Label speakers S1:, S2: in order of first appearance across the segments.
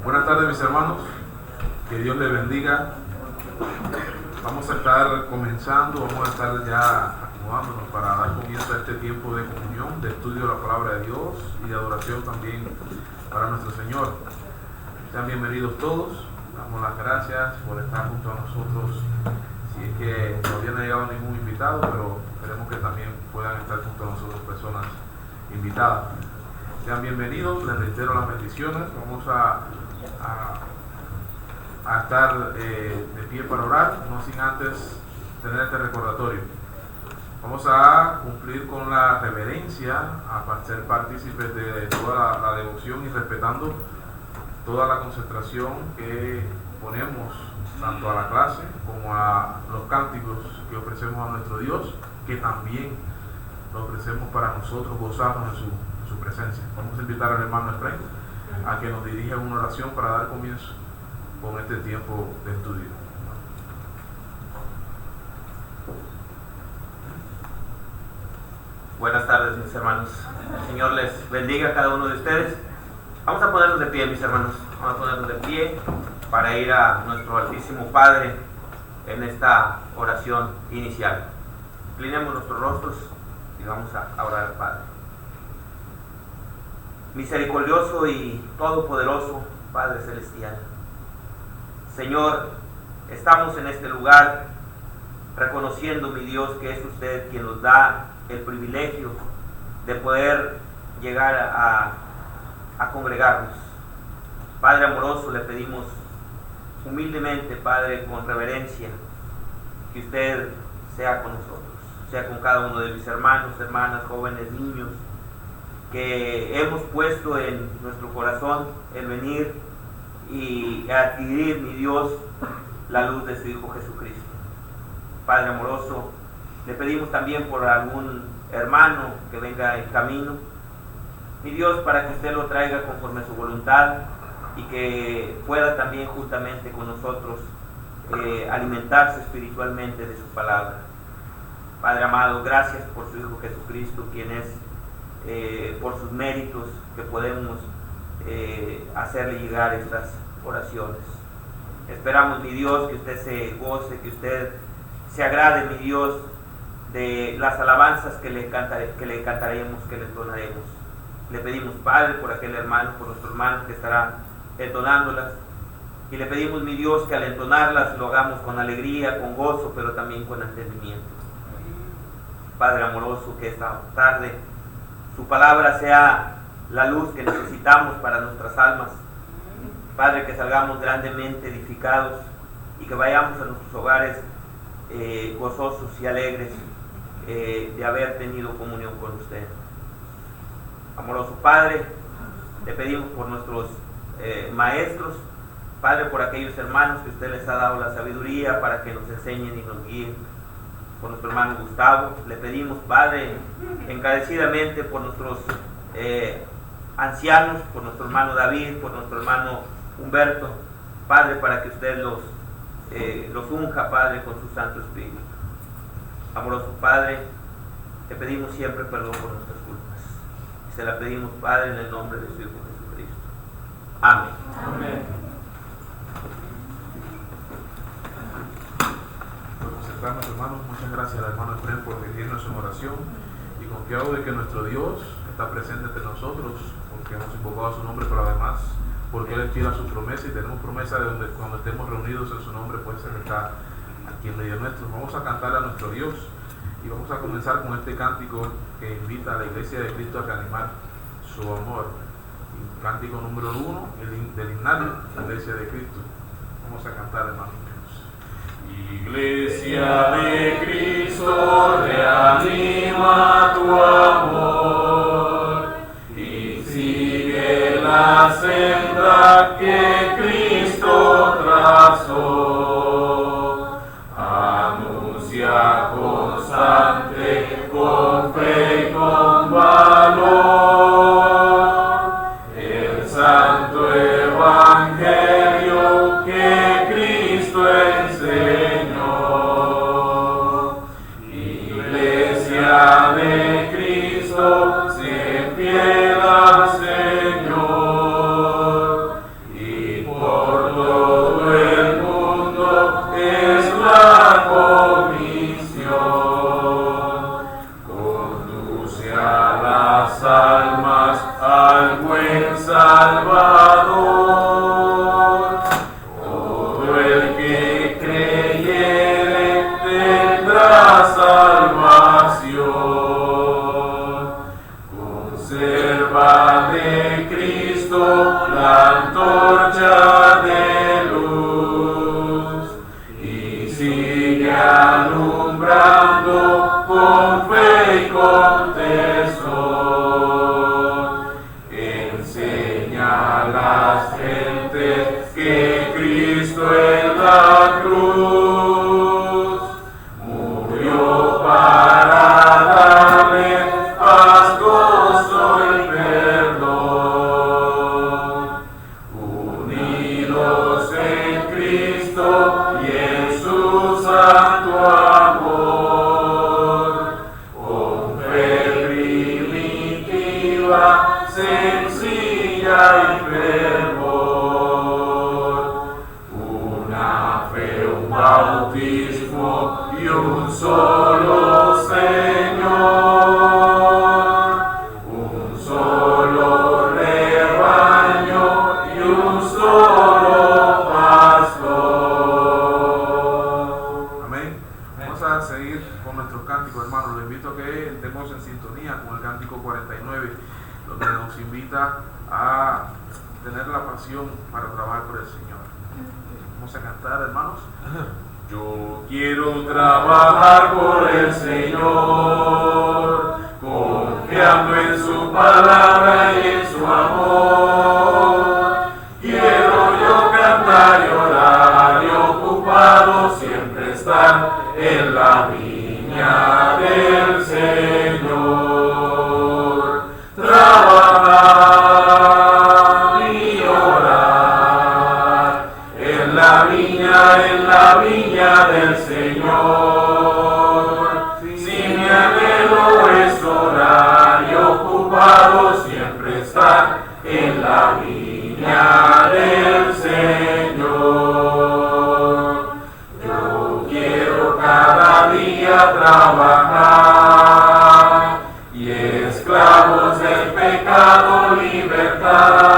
S1: Buenas tardes, mis hermanos, que Dios les bendiga. Vamos a estar comenzando, vamos a estar ya acomodándonos para dar comienzo a este tiempo de comunión, de estudio de la palabra de Dios y de adoración también para nuestro Señor. Sean bienvenidos todos, damos las gracias por estar junto a nosotros. Si es que todavía no ha llegado ningún invitado, pero esperemos que también puedan estar junto a nosotros personas invitadas. Sean bienvenidos, les reitero las bendiciones. Vamos a estar de pie para orar, no sin antes tener este recordatorio. Vamos a cumplir con la reverencia, a ser partícipes de toda la devoción y respetando toda la concentración que ponemos tanto a la clase como a los cánticos que ofrecemos a nuestro Dios, que también lo ofrecemos para nosotros gozarnos en su presencia. Vamos a invitar al hermano Efraín a que nos dirija una oración para dar comienzo con este tiempo de estudio.
S2: Buenas tardes, mis hermanos. El Señor les bendiga a cada uno de ustedes. Vamos a ponernos de pie, mis hermanos. Vamos a ponernos de pie para ir a nuestro Altísimo Padre en esta oración inicial. Inclinemos nuestros rostros y vamos a orar al Padre. Misericordioso y todopoderoso Padre Celestial, Señor, estamos en este lugar reconociendo, mi Dios, que es usted quien nos da el privilegio de poder llegar a congregarnos. Padre amoroso, le pedimos humildemente, Padre, con reverencia, que usted sea con nosotros, sea con cada uno de mis hermanos, hermanas, jóvenes, niños, que hemos puesto en nuestro corazón el venir y adquirir, mi Dios, la luz de su Hijo Jesucristo. Padre amoroso, le pedimos también por algún hermano que venga en camino, mi Dios, para que usted lo traiga conforme a su voluntad y que pueda también juntamente con nosotros alimentarse espiritualmente de su palabra. Padre amado, gracias por su Hijo Jesucristo, quien es por sus méritos que podemos hacerle llegar estas oraciones. Esperamos, mi Dios, que usted se goce, que usted se agrade, mi Dios, de las alabanzas que le cantaremos, que le entonaremos. Le pedimos, Padre, por aquel hermano, por nuestro hermano que estará entonándolas, y le pedimos, mi Dios, que al entonarlas lo hagamos con alegría, con gozo, pero también con entendimiento. Padre amoroso, que esta tarde su palabra sea la luz que necesitamos para nuestras almas. Padre, que salgamos grandemente edificados y que vayamos a nuestros hogares gozosos y alegres de haber tenido comunión con usted. Amoroso Padre, le pedimos por nuestros maestros, Padre, por aquellos hermanos que usted les ha dado la sabiduría para que nos enseñen y nos guíen. Por nuestro hermano Gustavo, le pedimos, Padre, encarecidamente por nuestros ancianos, por nuestro hermano David, por nuestro hermano Humberto, Padre, para que usted los unja, Padre, con su Santo Espíritu. Amoroso Padre, le pedimos siempre perdón por nuestras culpas. Y se la pedimos, Padre, en el nombre de su Hijo Jesucristo. Amén.
S3: Amén.
S1: Hermanos, muchas gracias al hermano Efraín por dirigirnos en oración y confiado de que nuestro Dios está presente entre nosotros, porque hemos invocado su nombre, pero además porque Él es fiel a su promesa y tenemos promesa de donde cuando estemos reunidos en su nombre, pues Él está aquí en medio nuestro. Vamos a cantar a nuestro Dios y vamos a comenzar con este cántico que invita a la Iglesia de Cristo a que animar su amor. El cántico número 1 del himnario de la Iglesia de Cristo. Vamos a cantar, hermanos.
S3: Iglesia de Cristo, reanima tu amor y sigue la senda que Cristo trazó. Anuncia constante, con fe y con valor, el santo evangelio que Cristo enseñó. Iglesia de Cristo, se fiel al Señor y Salvador. Todo el que creyere tendrá salvación. Conserva de Cristo la antorcha de luz y sigue alumbrando con fe y con tesón. Enseña a las gentes que Cristo en la cruz murió para darle paz, gozo y perdón. Unidos en Cristo y en su santo amor, con fe primitiva, sencilla y fervor, una fe, un bautismo y un solo Señor, un solo rebaño y un solo pastor.
S1: Amén. Vamos a seguir con nuestros cánticos, hermanos. Los invito a que estemos en sintonía con el cántico 49, donde nos invita a tener la pasión para trabajar por el Señor. Vamos a cantar, hermanos.
S3: Yo quiero trabajar por el Señor, confiando en su palabra y en su amor. Quiero yo cantar y orar y ocupado siempre estar en la viña del Señor. Trabajar y orar en la viña del Señor. Si mi anhelo es orar y ocupado siempre estar en la viña del Señor. Yo quiero cada día trabajar y esclavos del pecado libertad,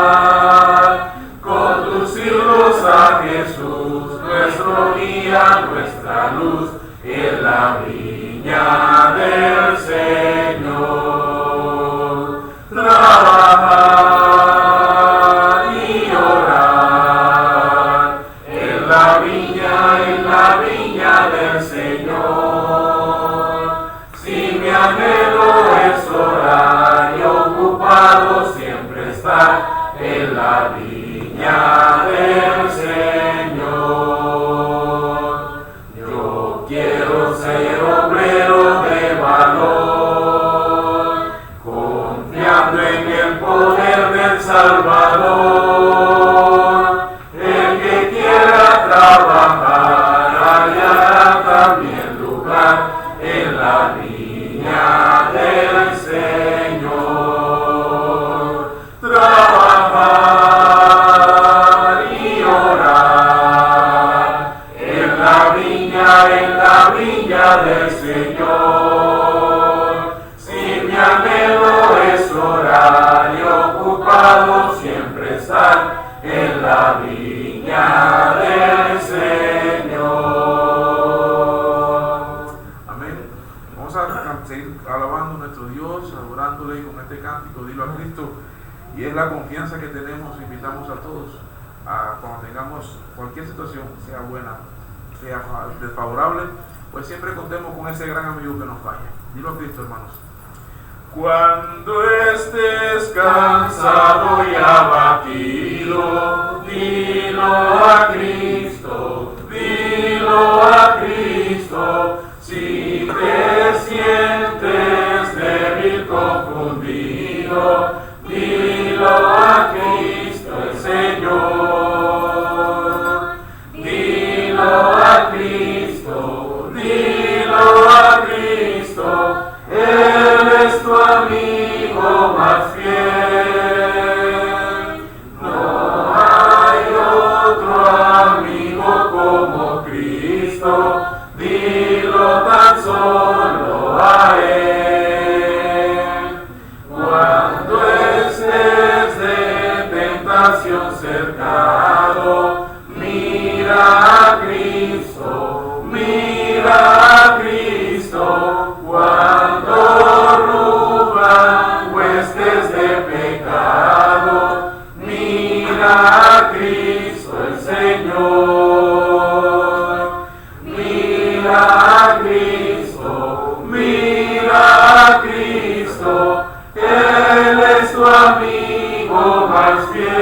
S3: conducirlos a Jesús, nuestro guía, nuestra luz, en la viña del Señor. Trabajar y orar en la viña del Señor. Si mi anhelo es orar y ocupado siempre estar en la viña del Señor. Yo quiero ser obrero de valor, confiando en el poder del Salvador. El que quiera trabajar hallará también lugar en la viña del Señor. Trabajar y orar en la viña del Señor. Si mi anhelo es orar y ocupado siempre estar en la viña del Señor.
S1: Amén. Vamos a seguir alabando a nuestro Dios, adorándole y con este cántico, dilo a Cristo. Y es la confianza que tenemos, invitamos a todos a cuando tengamos cualquier situación, sea buena, sea desfavorable, pues siempre contemos con ese gran amigo que nos vaya. Dilo a Cristo, hermanos.
S3: Cuando estés cansado y abatido, dilo a Cristo, dilo a Cristo. Si te sientes débil, confundido, dilo a Cristo el Señor. Dilo a Cristo, dilo a Cristo. Él es tu amigo más fiel. No hay otro salvación cercado. Mira a Cristo, mira a Cristo, cuando rujan huestes de pecado. Mira a Cristo el Señor, mira a Cristo, mira a Cristo, Él es tu amigo más fiel.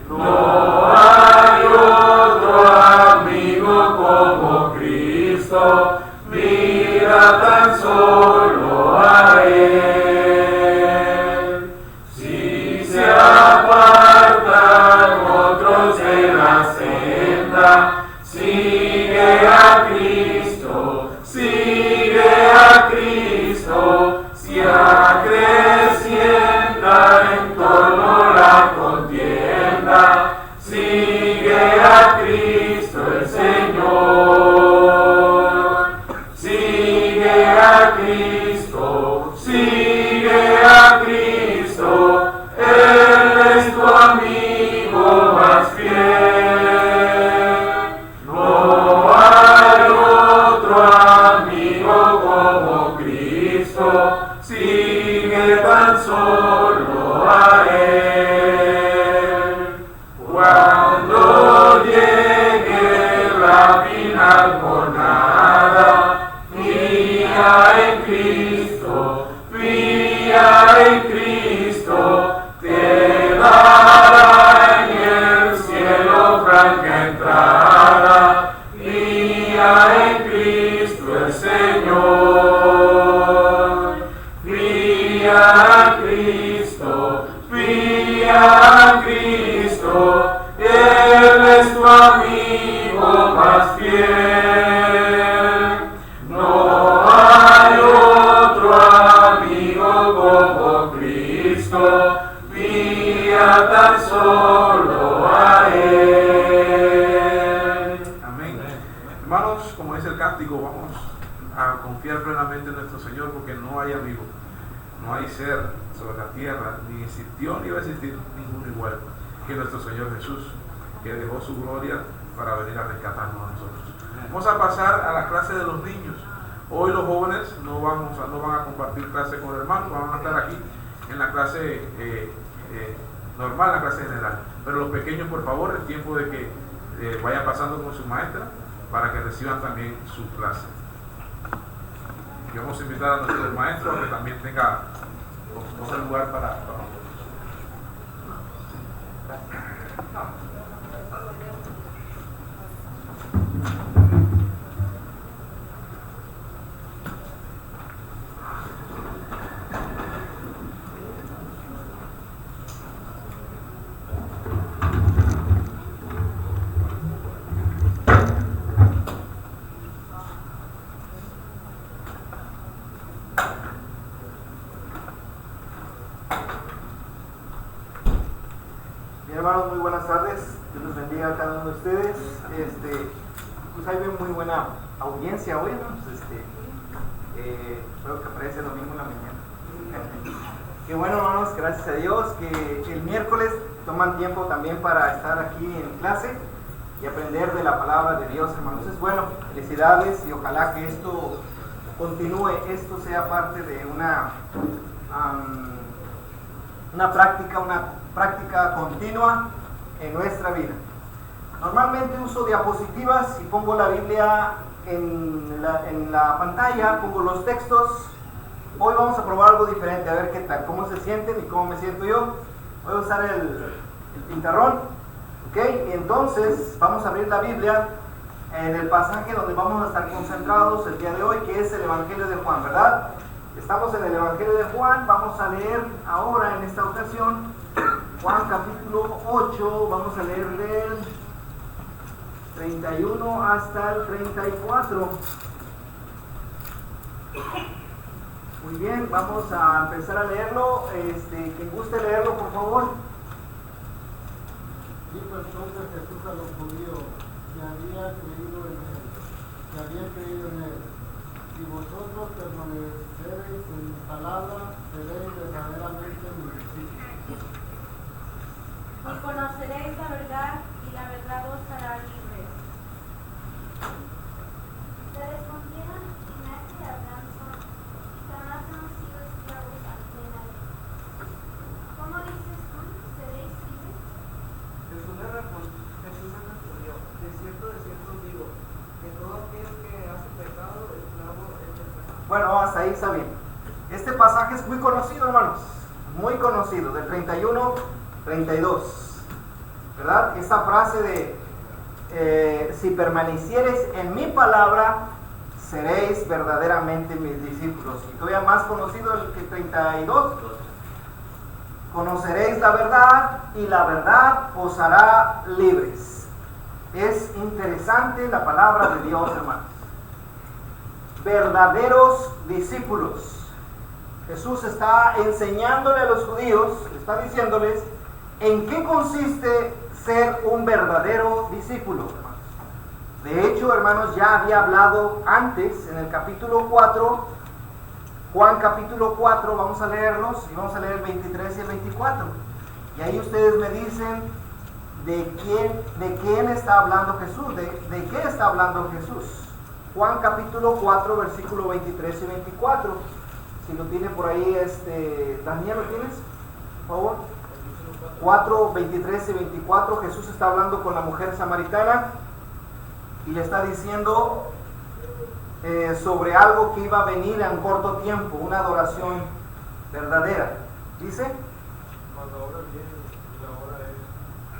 S3: No hay otro amigo como Cristo, mira tan solo a Él. Si se apartan otros de la senda, sigue a Cristo, sigue a Cristo. Si acrecienta en torno la contienda, sigue a Cristo el Señor. Sigue a Cristo, sigue a Cristo, Él es tu amigo más fiel. No hay otro amigo como Cristo, sigue tan solo a Él. Cuando llegue la final jornada, fía en Cristo, fía en Cristo, te dará en el cielo franca entrada. Fía en Cristo el Señor, fía en Cristo, fía en Cristo, Él es tu amigo más fiel. No hay otro amigo como Cristo, fía tan solo a Él.
S1: Amén. Hermanos, como dice el cántico, vamos a confiar plenamente en nuestro Señor, porque no hay amigo, no hay ser sobre la tierra, ni existió ni va a existir ninguno igual que nuestro Señor Jesús, que dejó su gloria para venir a rescatarnos a nosotros. Vamos a pasar a la clase de los niños. Hoy los jóvenes no van a compartir clase con hermanos, van a estar aquí en la clase normal, la clase general. Pero los pequeños, por favor, es tiempo de que vayan pasando con su maestra para que reciban también su clase. Y vamos a invitar a nuestro maestro a que también tenga un lugar para
S4: Hermanos, muy buenas tardes. Dios los bendiga a cada uno de ustedes. Pues hay muy buena audiencia hoy, ¿no? Espero que aparece el domingo en la mañana. Qué bueno, hermanos, gracias a Dios que el miércoles toman tiempo también para estar aquí en clase y aprender de la palabra de Dios, hermanos. Es bueno, felicidades, y ojalá que esto continúe, esto sea parte de una práctica continua en nuestra vida. Normalmente uso diapositivas y pongo la Biblia en la pantalla, pongo los textos. Hoy vamos a probar algo diferente, a ver qué tal, cómo se sienten y cómo me siento yo. Voy a usar el pintarrón, ¿ok? Y entonces vamos a abrir la Biblia en el pasaje donde vamos a estar concentrados el día de hoy, que es el Evangelio de Juan, ¿verdad? Estamos en el Evangelio de Juan. Vamos a leer ahora, en esta ocasión, Juan capítulo 8, vamos a leer del 31 hasta el 34. Muy bien, vamos a empezar a leerlo. Quien guste leerlo, por favor.
S5: Dijo entonces Jesús a los judíos que habían creído en él: si vosotros permaneceréis en mi palabra, seréis verdaderamente mis discípulos, cierto os digo, que todo aquel que hace pecado, esclavo es del pecado.
S4: Bueno, hasta ahí está bien. Este pasaje es muy conocido, hermanos, muy conocido, del 31, 32, ¿verdad? Esta frase de si permaneciereis en mi palabra, seréis verdaderamente mis discípulos. Y todavía más conocido el que 32, conoceréis la verdad y la verdad os hará libres. Es interesante la palabra de Dios, hermanos. Verdaderos discípulos. Jesús está enseñándole a los judíos, está diciéndoles en qué consiste ser un verdadero discípulo, hermanos. De hecho, hermanos, ya había hablado antes en el capítulo 4, Juan capítulo 4, vamos a leerlos y vamos a leer el 23 y el 24. Y ahí ustedes me dicen de quién está hablando Jesús, de qué está hablando Jesús. Juan capítulo 4, versículo 23 y 24. Si lo tiene por ahí, Daniel, ¿lo tienes? Por favor. 4, 23 y 24. Jesús está hablando con la mujer samaritana y le está diciendo sobre algo que iba a venir en corto tiempo, una adoración verdadera. Dice:
S5: Mas ahora viene y la hora es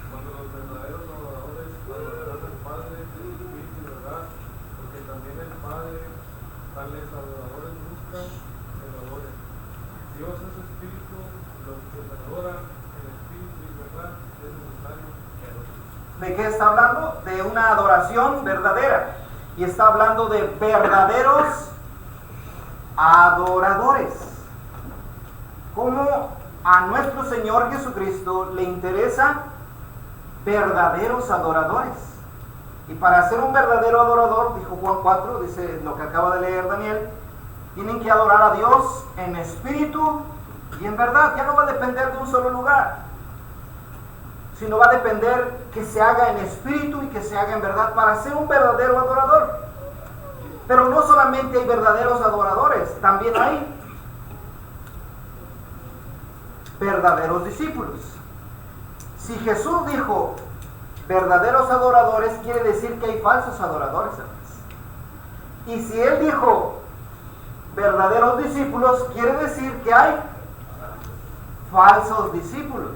S5: cuando los verdaderos adoradores adorarán al Padre en espíritu y verdad, porque también el Padre tales adoradores buscan que lo adoren. Dios es espíritu, los que le adoran en espíritu y verdad es necesario que adoren.
S4: ¿De qué está hablando? De una adoración verdadera. Y está hablando de verdaderos adoradores. Como a nuestro Señor Jesucristo le interesa verdaderos adoradores. Y para ser un verdadero adorador, dijo Juan 4, dice lo que acaba de leer Daniel, tienen que adorar a Dios en espíritu y en verdad. Ya no va a depender de un solo lugar, sino va a depender que se haga en espíritu y que se haga en verdad para ser un verdadero adorador. Pero no solamente hay verdaderos adoradores, también hay verdaderos discípulos. Si Jesús dijo verdaderos adoradores, quiere decir que hay falsos adoradores, hermanos. Y si Él dijo verdaderos discípulos, quiere decir que hay falsos discípulos.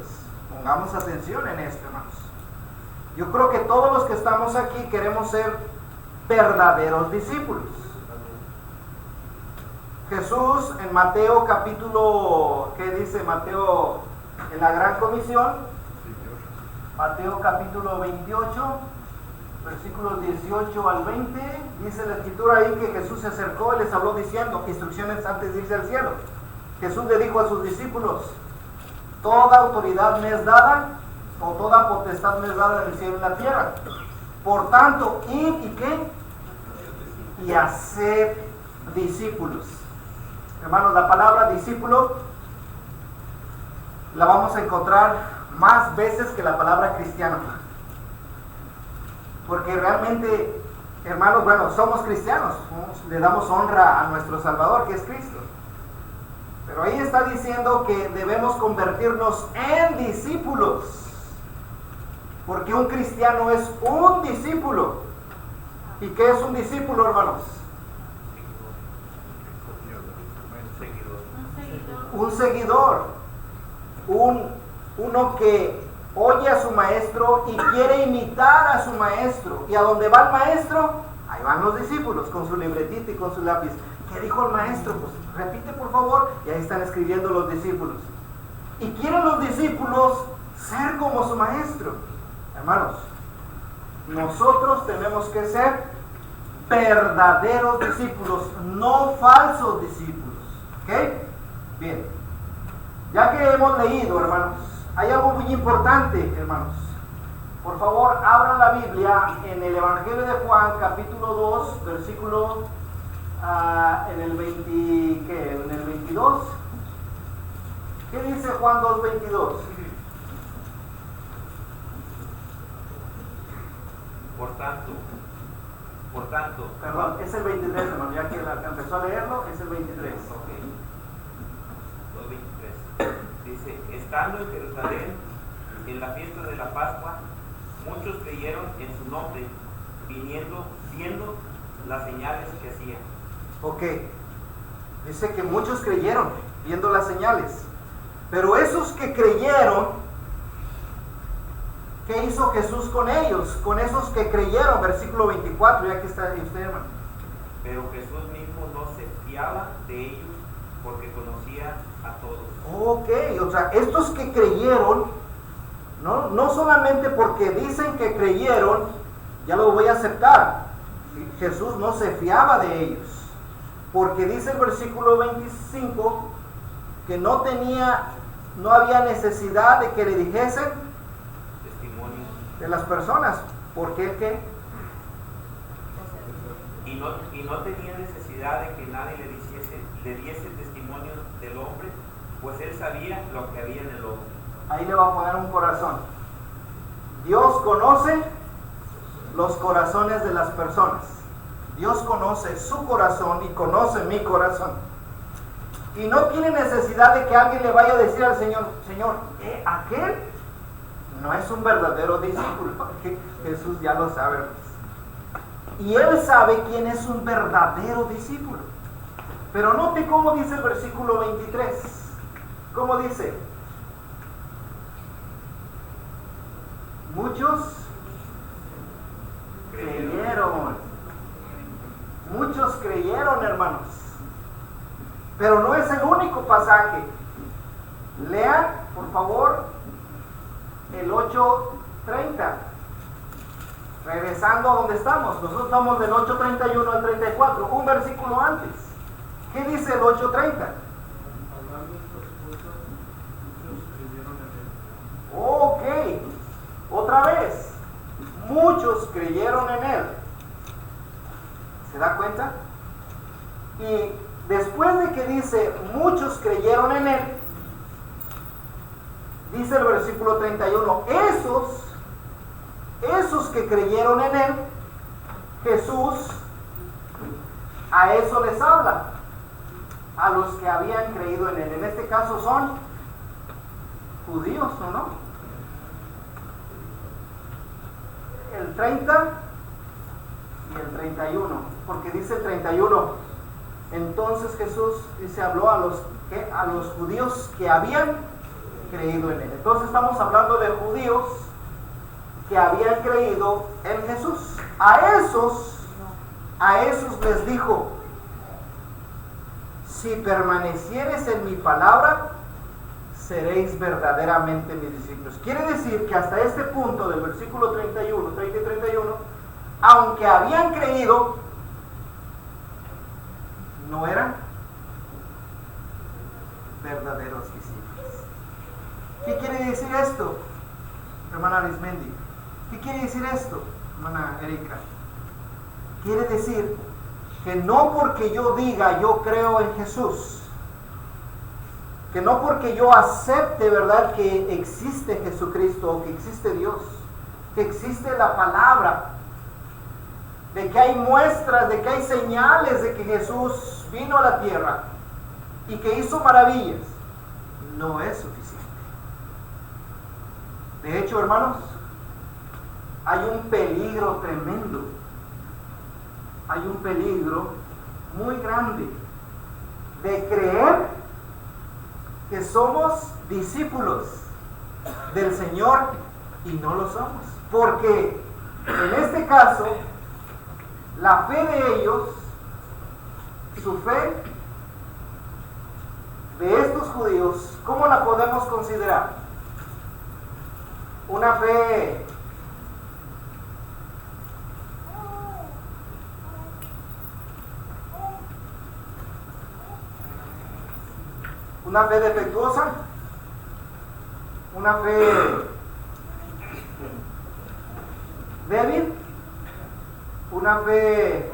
S4: Pongamos atención en esto, hermanos. Yo creo que todos los que estamos aquí queremos ser verdaderos discípulos. Jesús en Mateo capítulo, ¿qué dice Mateo en la Gran Comisión? Mateo capítulo 28, versículos 18 al 20, dice la escritura ahí que Jesús se acercó y les habló diciendo, instrucciones antes de irse al cielo. Jesús le dijo a sus discípulos: toda autoridad me es dada, o toda potestad me es dada en el cielo y en la tierra. Por tanto, id y qué? Y hacer discípulos. Hermanos, la palabra discípulo la vamos a encontrar más veces que la palabra cristiano. Porque realmente, hermanos, bueno, somos cristianos, le damos honra a nuestro Salvador, que es Cristo. Pero ahí está diciendo que debemos convertirnos en discípulos. Porque un cristiano es un discípulo. ¿Y qué es un discípulo, hermanos? Un seguidor. Uno que oye a su maestro y quiere imitar a su maestro. Y a donde va el maestro, ahí van los discípulos con su libretita y con su lápiz. ¿Qué dijo el maestro? Pues repite, por favor. Y ahí están escribiendo los discípulos. Y quieren los discípulos ser como su maestro. Hermanos, nosotros tenemos que ser verdaderos discípulos, no falsos discípulos. ¿Ok? Bien. Ya que hemos leído, hermanos, hay algo muy importante, hermanos. Por favor, abran la Biblia en el Evangelio de Juan, capítulo 2, versículo en el 22. ¿Qué dice Juan 2, 22?
S2: Por tanto.
S4: Perdón, es el 23, hermano, ya que empezó a leerlo, es el 23.
S2: Ok. 2:23. Dice: estando en Jerusalén en la fiesta de la Pascua, muchos creyeron en su nombre, viendo las señales que hacía.
S4: Ok, dice que muchos creyeron viendo las señales, pero esos que creyeron, ¿qué hizo Jesús con ellos? Con esos que creyeron, versículo 24, ya que está ahí usted, hermano.
S2: Pero Jesús mismo no se fiaba de ellos porque conocía a todos.
S4: Ok, o sea, estos que creyeron, no solamente porque dicen que creyeron, ya lo voy a aceptar. Jesús no se fiaba de ellos, porque dice el versículo 25 que no había necesidad de que le dijesen
S2: Testimonio.
S4: de las personas, porque ¿qué?
S2: Y no tenía necesidad de que nadie le diese testimonio del hombre, pues él sabía lo que había en el hombre.
S4: Ahí le va a poner un corazón. Dios conoce los corazones de las personas. Dios conoce su corazón y conoce mi corazón. Y no tiene necesidad de que alguien le vaya a decir al Señor, Señor, aquel no es un verdadero discípulo. Jesús ya lo sabe. Y Él sabe quién es un verdadero discípulo. Pero note cómo dice el versículo 23. ¿Cómo dice? Muchos creyeron. Muchos creyeron, hermanos. Pero no es el único pasaje. Lean, por favor, el 8:30. Regresando a donde estamos. Nosotros estamos del 8:31 al 34, un versículo antes. ¿Qué dice el 8:30?
S5: Hablando estas cosas, muchos creyeron en él.
S4: Ok, otra vez. Muchos creyeron en Él. ¿Se da cuenta? Y después de que dice muchos creyeron en Él, dice el versículo 31, esos que creyeron en Él, Jesús a eso les habla, a los que habían creído en Él. En este caso son judíos, ¿o no? El 30 y el 31, porque dice el 31, entonces Jesús dice, habló a los judíos que habían creído en Él. Entonces estamos hablando de judíos que habían creído en Jesús. A esos les dijo, si permanecieres en mi palabra, seréis verdaderamente mis discípulos. Quiere decir que hasta este punto del versículo 31, 30 y 31, aunque habían creído, no eran verdaderos discípulos. ¿Qué quiere decir esto, hermana Arismendi? ¿Qué quiere decir esto, hermana Erika? Quiere decir que no porque yo diga yo creo en Jesús, que no porque yo acepte, ¿verdad?, que existe Jesucristo, que existe Dios, que existe la palabra, de que hay muestras, de que hay señales de que Jesús vino a la tierra y que hizo maravillas, no es suficiente. De hecho, hermanos, hay un peligro tremendo, hay un peligro muy grande de creer que somos discípulos del Señor y no lo somos, porque en este caso la fe de ellos, su fe de estos judíos, ¿cómo la podemos considerar? Una fe defectuosa, una fe débil, una fe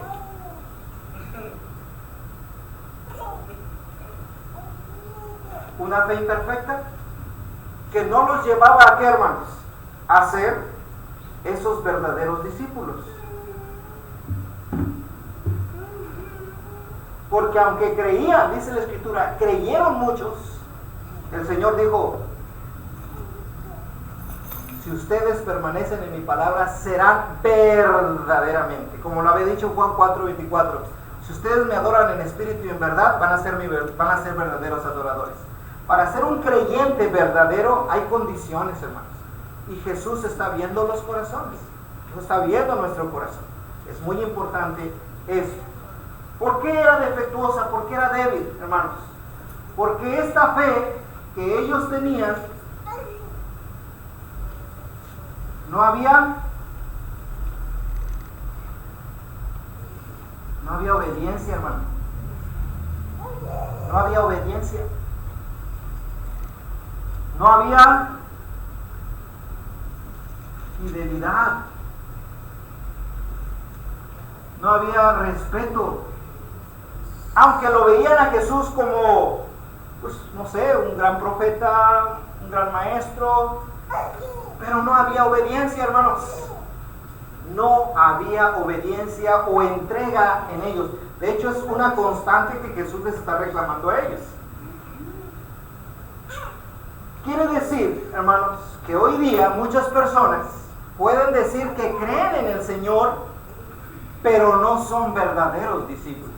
S4: imperfecta, que no los llevaba a qué, hermanos, a ser esos verdaderos discípulos. Porque aunque creían, dice la Escritura, creyeron muchos, el Señor dijo, si ustedes permanecen en mi palabra, serán verdaderamente, como lo había dicho Juan 4:24. Si ustedes me adoran en espíritu y en verdad, van a ser verdaderos adoradores. Para ser un creyente verdadero hay condiciones, hermanos. Y Jesús está viendo los corazones. Jesús está viendo nuestro corazón. Es muy importante eso. ¿Por qué era defectuosa? ¿Por qué era débil, hermanos? Porque esta fe que ellos tenían, no había obediencia, hermano. No había obediencia. No había fidelidad. No había respeto. Aunque lo veían a Jesús como, pues no sé, un gran profeta, un gran maestro, pero no había obediencia, hermanos. No había obediencia o entrega en ellos. De hecho, es una constante que Jesús les está reclamando a ellos. Quiere decir, hermanos, que hoy día muchas personas pueden decir que creen en el Señor, pero no son verdaderos discípulos.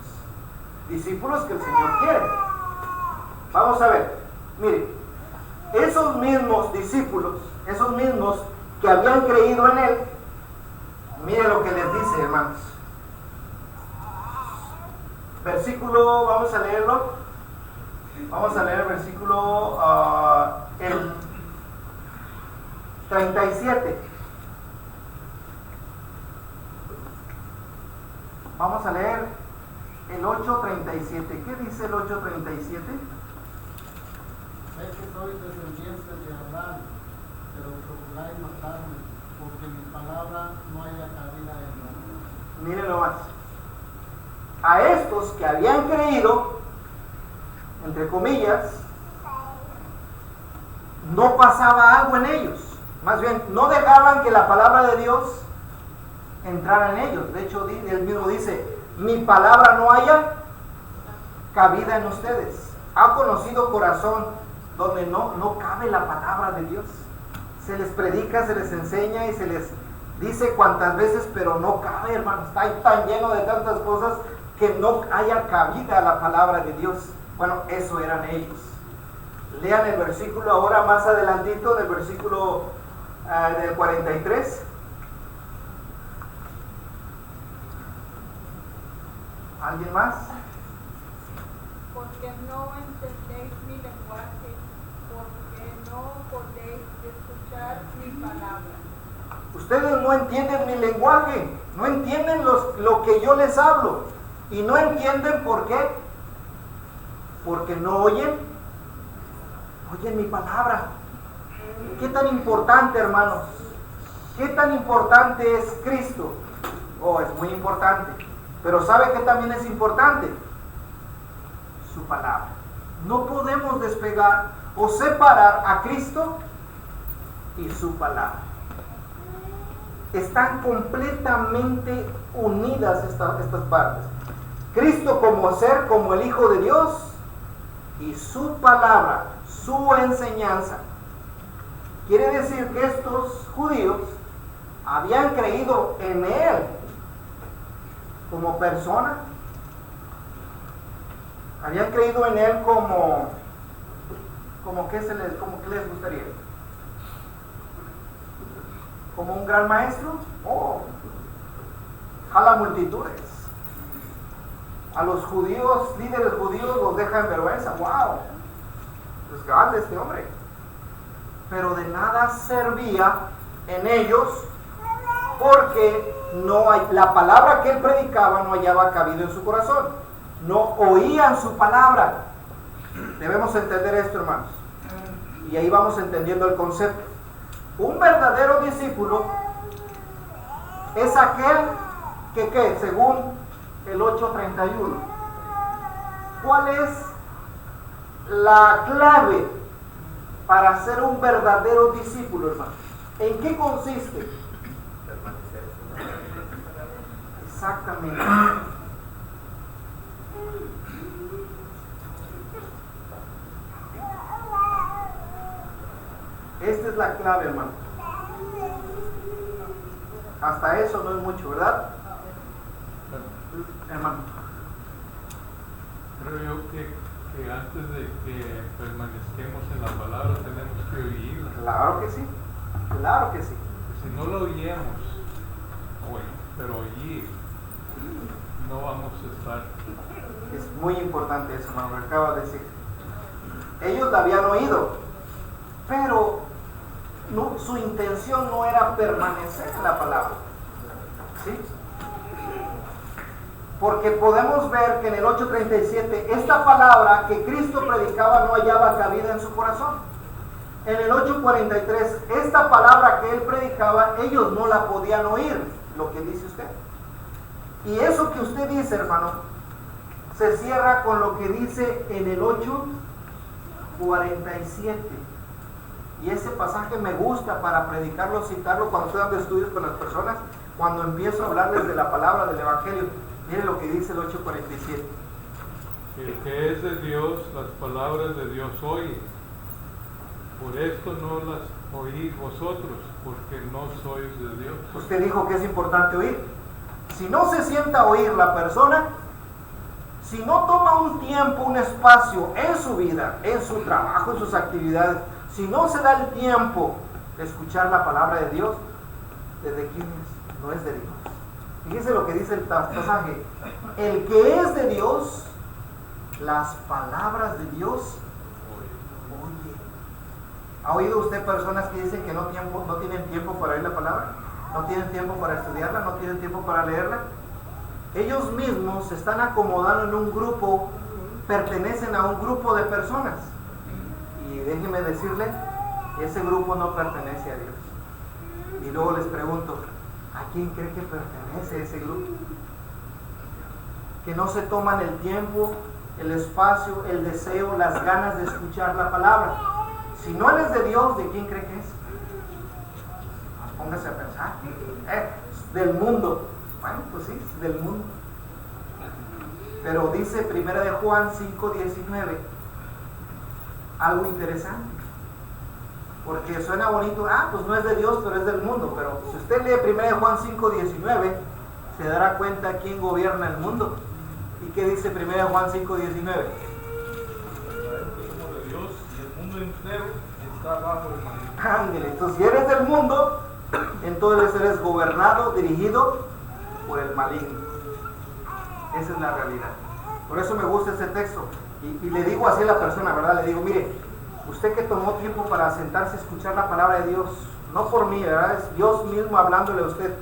S4: Discípulos que el Señor quiere. Vamos a ver, miren, esos mismos discípulos, esos mismos que habían creído en Él, miren lo que les dice, hermanos. Versículo, vamos a leerlo. Vamos a leer el versículo el 37. Vamos a leer el 8:37. ¿Qué dice el 8:37?
S6: Sé que soy descendiente de Abraham, pero procuráis matarme, porque mi palabra no haya cabida en mí.
S4: Mírenlo más. A estos que habían creído, entre comillas, no pasaba algo en ellos. Más bien, no dejaban que la palabra de Dios entrara en ellos. De hecho, él mismo dice, mi palabra no haya cabida en ustedes. ¿Ha conocido corazón donde no cabe la palabra de Dios? Se les predica, se les enseña y se les dice cuantas veces, pero no cabe, hermano. Está tan lleno de tantas cosas que no haya cabida la palabra de Dios. Bueno, eso eran ellos. Lean el versículo ahora más adelantito, del versículo del 43. ¿Alguien más?
S7: Porque no entendéis mi lenguaje, porque no podéis escuchar mi palabra.
S4: Ustedes no entienden mi lenguaje, no entienden lo que yo les hablo. Y no entienden por qué. Porque no oyen mi palabra. ¿Qué tan importante, hermanos? ¿Qué tan importante es Cristo? Oh, es muy importante. Pero ¿sabe qué también es importante? Su palabra. No podemos despegar o separar a Cristo y su palabra. Están completamente unidas estas partes. Cristo como ser, como el Hijo de Dios, y su palabra, su enseñanza. Quiere decir que estos judíos habían creído en Él como persona, habían creído en Él como ¿qué les gustaría? ¿Como un gran maestro? Oh, jala multitudes. A los judíos, líderes judíos, los deja en vergüenza. ¡Wow! Es grande este hombre. Pero de nada servía en ellos porque la palabra que él predicaba no hallaba cabido en su corazón. No oían su palabra. Debemos entender esto, hermanos. Y ahí vamos entendiendo el concepto. Un verdadero discípulo es aquel que según el 8:31. ¿Cuál es la clave para ser un verdadero discípulo, hermano? ¿En qué consiste? Exactamente. Esta es la clave, hermano. Hasta eso no es mucho, ¿verdad? Hermano.
S5: Creo yo que antes de que permanezcamos en la palabra tenemos que oírla.
S4: Claro que sí, claro que sí.
S5: Si no lo oíamos, pero oír, no vamos a estar.
S4: Es muy importante eso, hermano, que acaba de decir. Ellos la habían oído, pero no, su intención no era permanecer en la palabra. ¿Sí? Porque podemos ver que en el 8:37 esta palabra que Cristo predicaba no hallaba cabida en su corazón. En el 8:43 esta palabra que él predicaba ellos no la podían oír, lo que dice usted. Y eso que usted dice, hermano, se cierra con lo que dice en el 8:47. Y ese pasaje me gusta para predicarlo, citarlo cuando estoy dando estudios con las personas, cuando empiezo a hablarles de la palabra del Evangelio. Mire lo que dice el 8:47.
S5: El que es de Dios, las palabras de Dios oye. Por esto no las oís vosotros, porque no sois de Dios.
S4: Usted dijo que es importante oír. Si no se sienta a oír la persona, si no toma un tiempo, un espacio en su vida, en su trabajo, en sus actividades, si no se da el tiempo de escuchar la palabra de Dios, ¿desde quién es? No es de Dios. Fíjese lo que dice el pasaje. El que es de Dios, las palabras de Dios oye. ¿Ha oído usted personas que dicen que no tienen tiempo para oír la palabra? ¿No tienen tiempo para estudiarla? ¿No tienen tiempo para leerla? Ellos mismos se están acomodando en un grupo, pertenecen a un grupo de personas. Y déjeme decirle, ese grupo no pertenece a Dios. Y luego les pregunto, ¿a quién cree que pertenece ese grupo? Que no se toman el tiempo, el espacio, el deseo, las ganas de escuchar la palabra. Si no eres de Dios, ¿de quién cree que es? Póngase a pensar. Del mundo. Bueno, pues sí, del mundo. Pero dice 1 de Juan 5:19 algo interesante. Porque suena bonito, pues no es de Dios, pero es del mundo. Pero si usted lee 1 de Juan 5:19, se dará cuenta quién gobierna el mundo. ¿Y qué dice 1 de Juan 5:19?
S5: Somos de Dios y el mundo entero está bajo el maligno.
S4: Ángel, entonces si eres del mundo, entonces eres gobernado, dirigido por el maligno. Esa es la realidad. Por eso me gusta este texto. Y le digo así a la persona, ¿verdad? Le digo, mire, usted que tomó tiempo para sentarse a escuchar la palabra de Dios, no por mí, ¿verdad? Es Dios mismo hablándole a usted.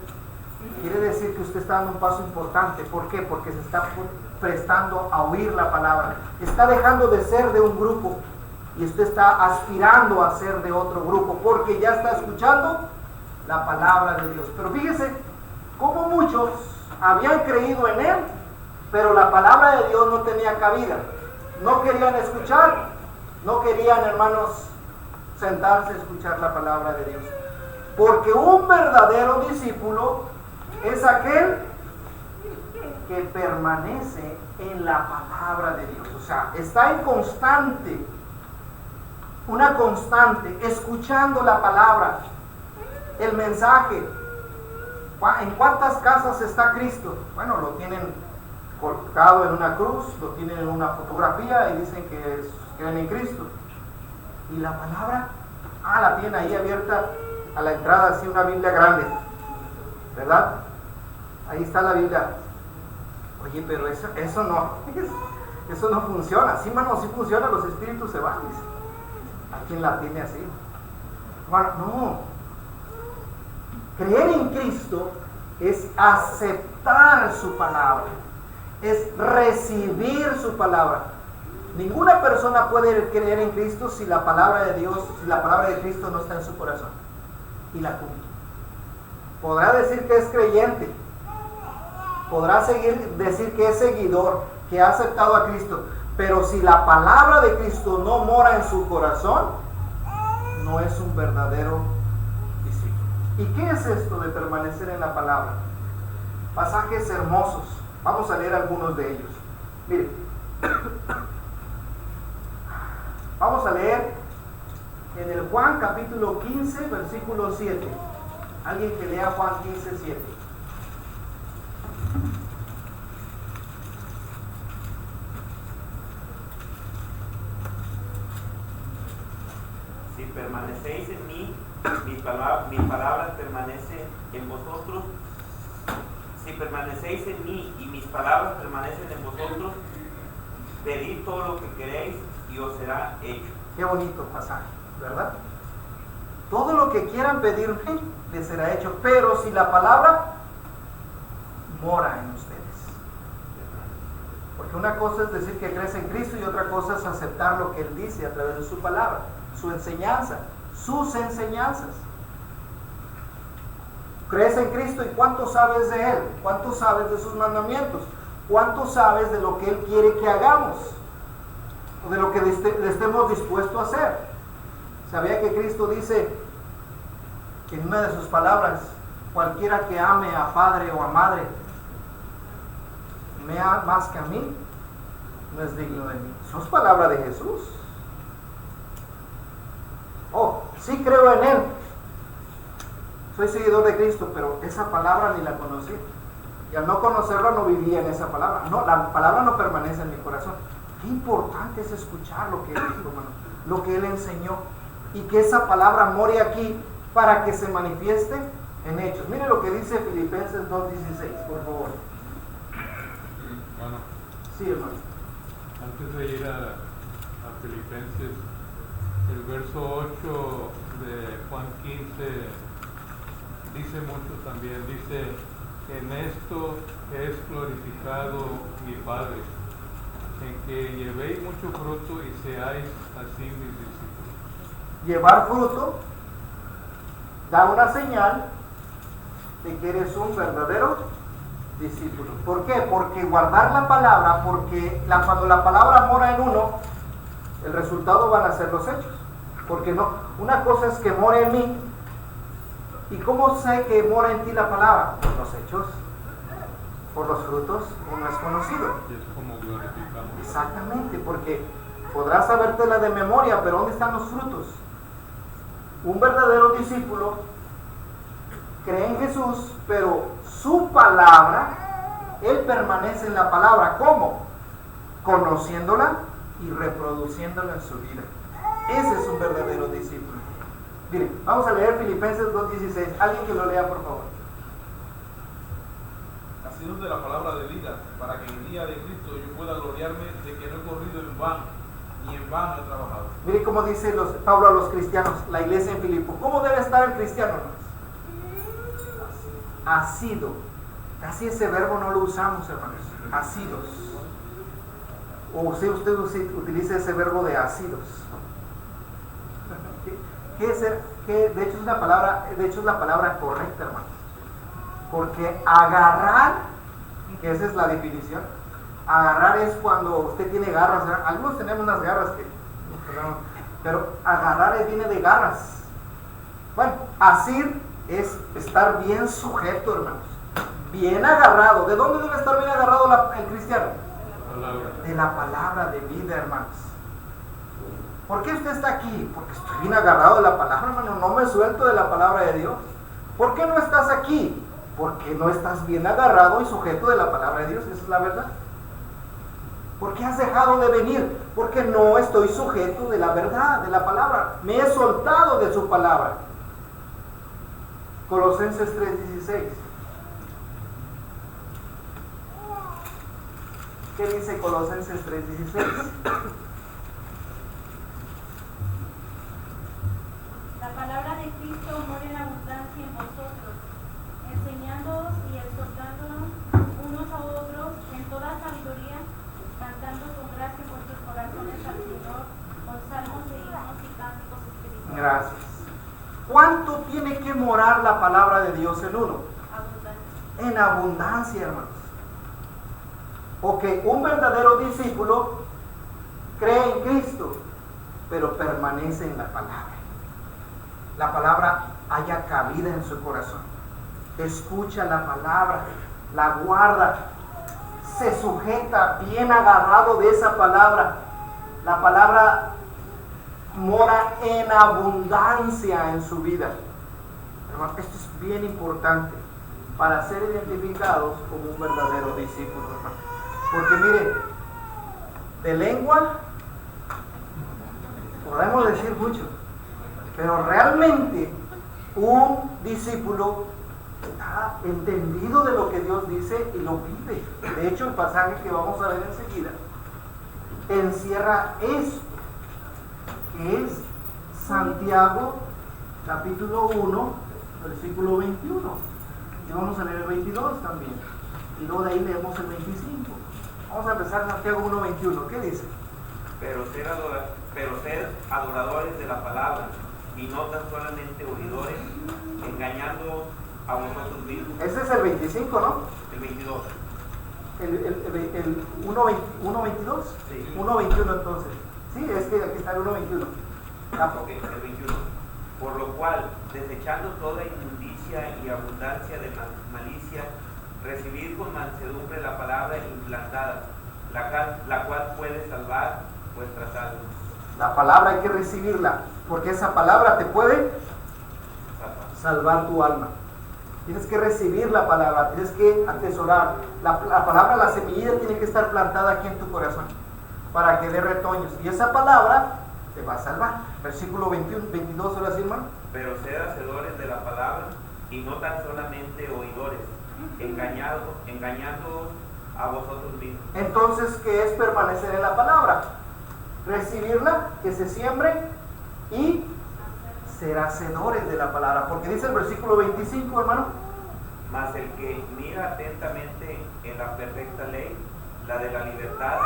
S4: Quiere decir que usted está dando un paso importante. ¿Por qué? Porque se está prestando a oír la palabra. Está dejando de ser de un grupo y usted está aspirando a ser de otro grupo porque ya está escuchando la palabra de Dios. Pero fíjese cómo muchos habían creído en él, pero la palabra de Dios no tenía cabida. No querían escuchar, no querían, hermanos, sentarse a escuchar la palabra de Dios. Porque un verdadero discípulo es aquel que permanece en la palabra de Dios. O sea, está en una constante, escuchando la palabra, el mensaje. ¿En cuántas casas está Cristo? Bueno, lo tienen colocado en una cruz, lo tienen en una fotografía y dicen que creen en Cristo. Y la palabra, la tienen ahí abierta a la entrada, así una Biblia grande, ¿verdad? Ahí está la Biblia. Oye, pero eso no funciona. Sí, hermano, sí funciona, los espíritus se van. ¿A quién la tiene así? Bueno, no. Creer en Cristo es aceptar su palabra, es recibir su palabra. Ninguna persona puede creer en Cristo si la palabra de Dios, si la palabra de Cristo no está en su corazón y la cumple. Podrá decir que es creyente, podrá decir que es seguidor, que ha aceptado a Cristo, pero si la palabra de Cristo no mora en su corazón, no es un verdadero discípulo. ¿Y qué es esto de permanecer en la palabra? Pasajes hermosos. Vamos a leer algunos de ellos. Mire, vamos a leer en el Juan capítulo 15, versículo 7. Alguien que lea Juan 15, 7.
S2: Si permanecéis en mí, mi palabra permanece en vosotros. Si permanecéis en mí y mis palabras permanecen en vosotros, pedid todo lo que queréis y os será hecho.
S4: Qué bonito pasaje, ¿verdad? Todo lo que quieran pedirme les será hecho, pero si la palabra mora en ustedes. Porque una cosa es decir que crees en Cristo y otra cosa es aceptar lo que Él dice a través de su palabra, su enseñanza, sus enseñanzas. Crees en Cristo y ¿cuánto sabes de Él? ¿Cuánto sabes de sus mandamientos? ¿Cuánto sabes de lo que Él quiere que hagamos? O de lo que estemos dispuestos a hacer. ¿Sabía que Cristo dice que en una de sus palabras, cualquiera que ame a padre o a madre, me ama más que a mí, no es digno de mí? ¿Eso es palabra de Jesús? Oh, sí creo en Él. Soy seguidor de Cristo, pero esa palabra ni la conocí. Y al no conocerla no vivía en esa palabra. No, la palabra no permanece en mi corazón. Qué importante es escuchar lo que Él dijo, hermano, lo que Él enseñó. Y que esa palabra more aquí para que se manifieste en hechos. Mire lo que dice Filipenses 2:16, por favor.
S5: Bueno,
S4: Sí, hermano.
S5: antes de ir a Filipenses, el verso 8 de Juan 15 dice mucho también. Dice: en esto es glorificado mi Padre, en que llevéis mucho fruto y seáis así mis discípulos.
S4: Llevar fruto da una señal de que eres un verdadero discípulo. ¿Por qué? Porque guardar la palabra, porque cuando la palabra mora en uno, el resultado van a ser los hechos. Porque no, una cosa es que mora en mí. ¿Y cómo sé que mora en ti la palabra? Por los hechos, por los frutos, uno es conocido.
S5: Y es como glorificamos.
S4: Exactamente, porque podrás sabértela de memoria, pero ¿dónde están los frutos? Un verdadero discípulo cree en Jesús, pero su palabra, él permanece en la palabra. ¿Cómo? Conociéndola y reproduciéndola en su vida. Ese es un verdadero discípulo. Miren, vamos a leer Filipenses 2:16. Alguien que lo lea, por favor.
S1: Nacidos de la palabra de vida, para que en el día de Cristo yo pueda gloriarme de que no he corrido en vano, ni en vano he trabajado.
S4: Mire cómo dice Pablo a los cristianos, la iglesia en Filipo. ¿Cómo debe estar el cristiano, hermanos? Asido. Casi ese verbo no lo usamos, hermanos. Asidos. O si usted utiliza ese verbo de asidos. ¿Qué es ser? De hecho es la palabra correcta, hermanos. Porque agarrar, que esa es la definición, agarrar es cuando usted tiene garras, ¿verdad? Algunos tenemos unas garras pero agarrar viene de garras. Bueno, asir es estar bien sujeto, hermanos, bien agarrado. ¿De dónde debe estar bien agarrado el cristiano? De la palabra de vida, hermanos. ¿Por qué usted está aquí? Porque estoy bien agarrado de la palabra, hermano, no me suelto de la palabra de Dios. ¿Por qué no estás aquí? Porque no estás bien agarrado y sujeto de la palabra de Dios, esa es la verdad. ¿Por qué has dejado de venir? Porque no estoy sujeto de la verdad, de la palabra. Me he soltado de su palabra. Colosenses 3:16. ¿Qué dice Colosenses 3:16?
S8: La palabra de Cristo mora en abundancia en vosotros, enseñándoos y exhortándonos unos a otros en toda sabiduría, cantando con gracia en vuestros corazones al Señor, con salmos e himnos y cánticos espirituales.
S4: Gracias. ¿Cuánto tiene que morar la palabra de Dios en uno?
S8: Abundancia.
S4: En abundancia, hermanos. Ok, un verdadero discípulo cree en Cristo, pero permanece en la palabra. La palabra haya cabida en su corazón. Escucha la palabra, la guarda, se sujeta bien agarrado de esa palabra. La palabra mora en abundancia en su vida. Hermano, esto es bien importante para ser identificados como un verdadero discípulo, hermano. Porque mire, de lengua podemos decir mucho, pero realmente un discípulo está entendido de lo que Dios dice y lo vive. De hecho, el pasaje que vamos a ver enseguida encierra esto, que es Santiago capítulo 1, versículo 21. Y vamos a leer el 22 también. Y luego de ahí leemos el 25. Vamos a empezar Santiago 1, 21. ¿Qué dice?
S2: Pero ser adoradores de la palabra y no tan solamente oidores, engañando a vosotros mismos.
S4: Ese es el 25, ¿no?
S2: El 22.
S4: El 1.22.
S2: Sí.
S4: 1.21 entonces. Sí, es que aquí está el 1.21.
S2: Ok, el 21. Por lo cual, desechando toda inmundicia y abundancia de malicia, recibid con mansedumbre la palabra implantada, la cual puede salvar vuestras almas.
S4: La palabra hay que recibirla, porque esa palabra te puede salvar tu alma. Tienes que recibir la palabra, tienes que atesorar. La palabra, la semillita tiene que estar plantada aquí en tu corazón para que dé retoños. Y esa palabra te va a salvar. Versículo 21, 22, ahora sí, hermano.
S2: Pero sed hacedores de la palabra y no tan solamente oidores, engañando a vosotros mismos.
S4: Entonces, ¿qué es permanecer en la palabra? Recibirla, que se siembre y ser hacedores de la palabra. Porque dice el versículo 25, hermano.
S2: Mas el que mira atentamente en la perfecta ley, la de la libertad,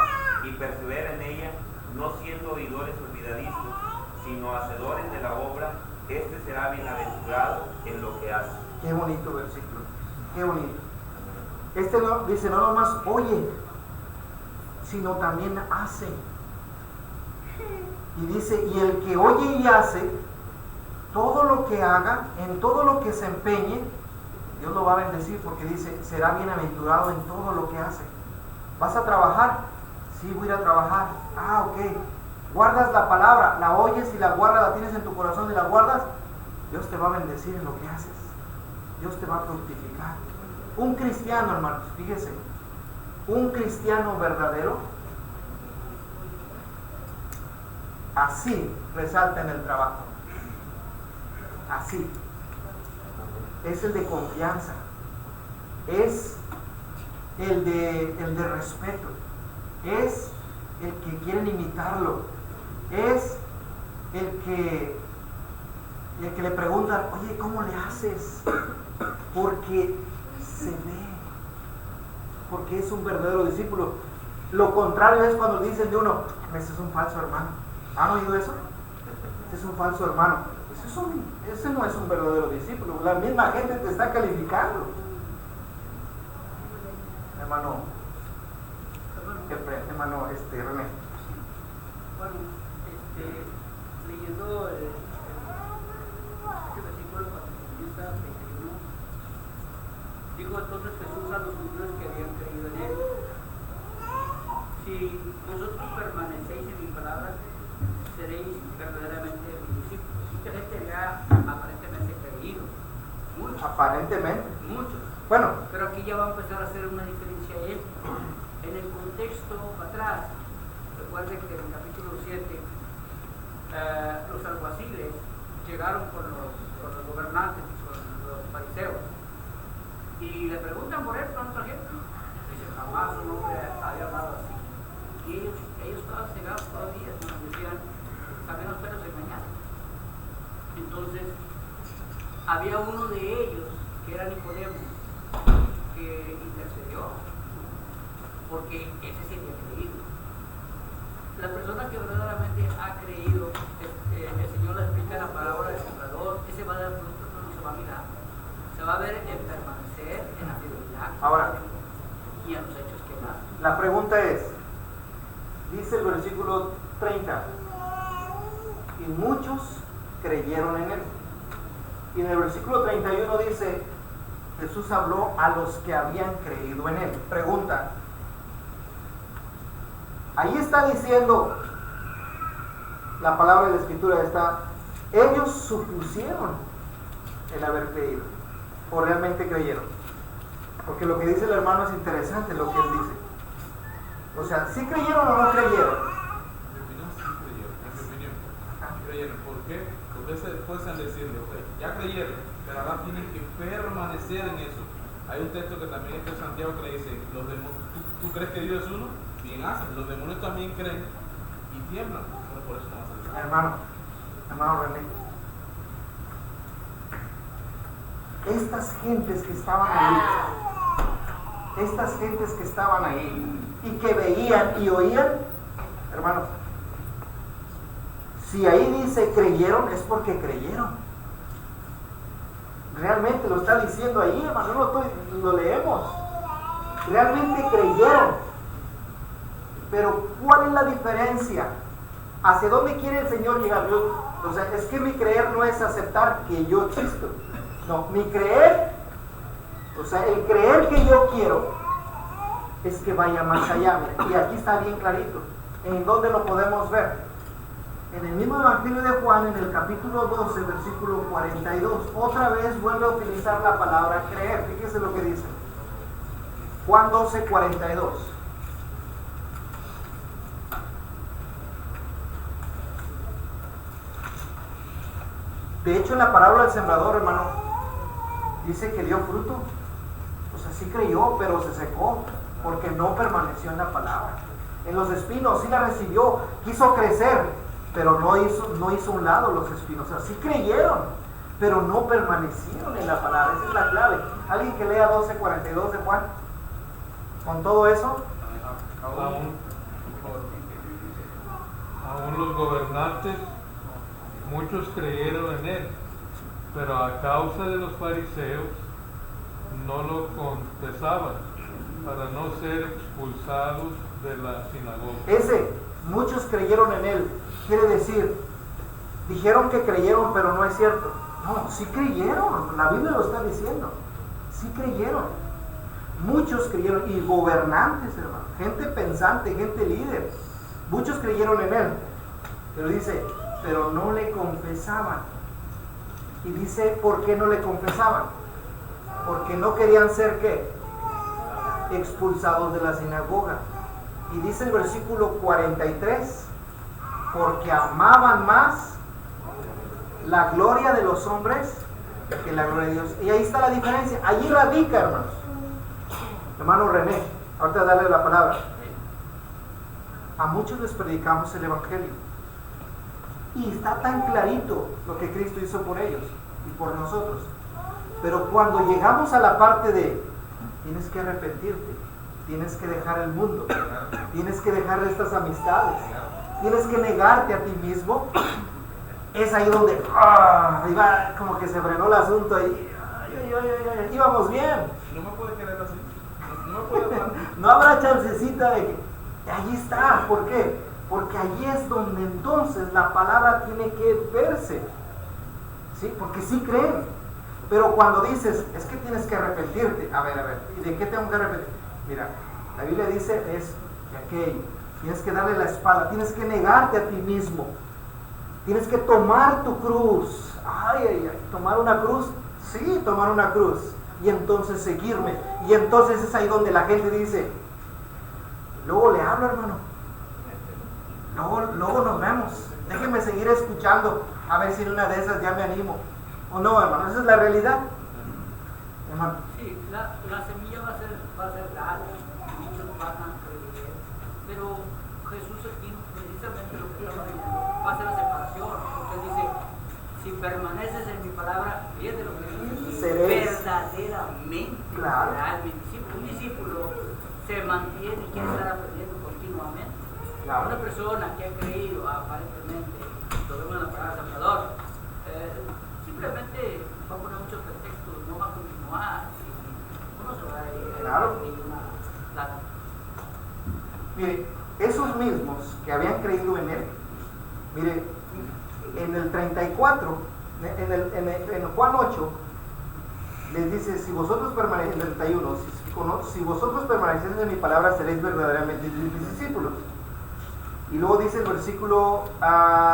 S2: y persevera en ella, no siendo oidores olvidadizos, sino hacedores de la obra, este será bienaventurado en lo que hace.
S4: Qué bonito versículo, qué bonito. Este no, dice, no nomás oye, sino también hace. Y dice, y el que oye y hace, todo lo que haga, en todo lo que se empeñe, Dios lo va a bendecir, porque dice, será bienaventurado en todo lo que hace. ¿Vas a trabajar? Sí, voy a ir a trabajar. Ah, ok. Guardas la palabra, la oyes y la guardas, la tienes en tu corazón y la guardas, Dios te va a bendecir en lo que haces. Dios te va a fructificar. Un cristiano, hermanos, fíjese, un cristiano verdadero, así resalta en el trabajo. Así. Es el de confianza. Es el de respeto. Es el que quieren imitarlo. Es el que le preguntan, oye, ¿cómo le haces? Porque se ve. Porque es un verdadero discípulo. Lo contrario es cuando dicen de uno, ese es un falso hermano. ¿Han oído eso? Ese es un falso hermano. Ese no es un verdadero discípulo. La misma gente te está calificando. Hermano René.
S9: Bueno, leyendo este versículo 31, dijo entonces Jesús a los judíos que habían creído en él: si vosotros permanecéis en mi palabra, seréis verdaderamente mis discípulos. Mucha gente había aparentemente creído. Muchos.
S4: Aparentemente.
S9: Muchos.
S4: Bueno.
S9: Pero aquí ya va a empezar a hacer una diferencia él. En el contexto atrás, recuerden que en el capítulo 7, los alguaciles llegaron con los gobernantes, con los fariseos, y le preguntan por él, ¿cuánta gente? Dice, jamás un hombre había hablado así. Y ellos estaban cegados todavía, nos decían, también ustedes se engañaron. Entonces, había uno de ellos, que era Nicodemo, que intercedió, porque ese sí había creído. La persona que verdaderamente ha creído, el Señor le explica la parábola del sembrador, ese va a dar fruto, no se va a mirar. Se va a ver en permanecer en la fidelidad.
S4: Ahora,
S9: y en los hechos que da.
S4: la pregunta es, dice el versículo 30, y muchos creyeron en él. Y en el versículo 31 dice, Jesús habló a los que habían creído en él. Pregunta, ahí está diciendo la palabra de la Escritura está, ellos supusieron el haber creído, o realmente creyeron. Porque lo que dice el hermano es interesante, lo que él dice. O sea, ¿sí creyeron o no creyeron?
S1: En mi opinión, sí creyeron. En mi opinión, sí creyeron. ¿Por qué? Porque se esfuerzan en decirle, ok, ya creyeron, pero ahora tienen que permanecer en eso. Hay un texto que también está en Santiago que le dice, los demonios, ¿tú crees que Dios es uno? Bien hacen. Los demonios también creen y tiemblan, pero por eso no va a salir.
S4: Hermano René, estas gentes que estaban ahí y que veían y oían, hermanos, si ahí dice creyeron, es porque creyeron. Realmente lo está diciendo ahí, hermano, lo leemos. Realmente creyeron. Pero ¿cuál es la diferencia? ¿Hacia dónde quiere el Señor llegar? O sea, es que mi creer no es aceptar que yo existo. No, mi creer, o sea, el creer que yo quiero es que vaya más allá. Y aquí está bien clarito. ¿En dónde lo podemos ver? En el mismo Evangelio de Juan, en el capítulo 12, versículo 42, otra vez vuelve a utilizar la palabra creer. Fíjese lo que dice. Juan 12, 42. De hecho, en la parábola del sembrador, hermano, dice que dio fruto. O sea, sí creyó, pero se secó, porque no permaneció en la palabra. En los espinos sí la recibió, quiso crecer, pero no hizo un lado los espinos. O sea, sí creyeron, pero no permanecieron en la palabra. Esa es la clave. ¿Alguien que lea 12:42 de Juan? Con todo eso,
S5: aún los gobernantes, muchos creyeron en él, pero a causa de los fariseos no lo confesaban para no ser expulsados de la sinagoga.
S4: Muchos creyeron en él, quiere decir, dijeron que creyeron, pero no es cierto. No, sí creyeron, la Biblia lo está diciendo, sí creyeron. Muchos creyeron, y gobernantes, hermano, gente pensante, gente líder, muchos creyeron en él, pero dice, pero no le confesaban. Y dice, ¿por qué no le confesaban? Porque no querían ser, ¿qué? Expulsados de la sinagoga. Y dice el versículo 43, porque amaban más la gloria de los hombres que la gloria de Dios. Y ahí está la diferencia, allí radica, hermanos. Hermano René, ahorita darle la palabra. A muchos les predicamos el Evangelio. Y está tan clarito lo que Cristo hizo por ellos y por nosotros. Pero cuando llegamos a la parte de tienes que arrepentirte, tienes que dejar el mundo, tienes que dejar estas amistades, tienes que negarte a ti mismo, es ahí donde iba como que se frenó el asunto y íbamos bien.
S1: No me puede querer así. No me puede
S4: no habrá chancecita de que allí está. ¿Por qué? Porque allí es donde entonces la palabra tiene que verse. ¿Sí? Porque sí creen. Pero cuando dices, es que tienes que arrepentirte. A ver, ¿y de qué tengo que arrepentir? Mira, la Biblia dice es de aquello. Tienes que darle la espalda, tienes que negarte a ti mismo. Tienes que tomar tu cruz. Tomar una cruz. Sí, tomar una cruz. Y entonces seguirme. Y entonces es ahí donde la gente dice, luego le hablo, hermano. Luego nos vemos. Déjenme seguir escuchando. A ver si en una de esas ya me animo. ¿O no, hermano? Esa es la realidad. Hermano.
S9: Sí, la semilla va a ser larga. Muchos van a creer. Pero Jesús aquí, precisamente lo que estamos diciendo, va a ser la separación. Porque dice, si permaneces en mi palabra, fíjate lo que dice,
S4: seréis
S9: verdaderamente,
S4: claro.
S9: realmente. Un discípulo se mantiene y quiere estar aprendiendo continuamente.
S4: Claro.
S9: Una persona que ha creído aparentemente, lo vemos en la palabra Salvador, simplemente va a poner muchos pretextos, no va a continuar, y uno se va a ir.
S4: Claro.
S9: Claro.
S4: Mire, esos mismos que habían creído en él, mire, en el 34, en Juan 8, les dice, si vosotros permanecéis, en el 31, si vosotros permanecéis en mi palabra, seréis verdaderamente mis discípulos. Y luego dice el versículo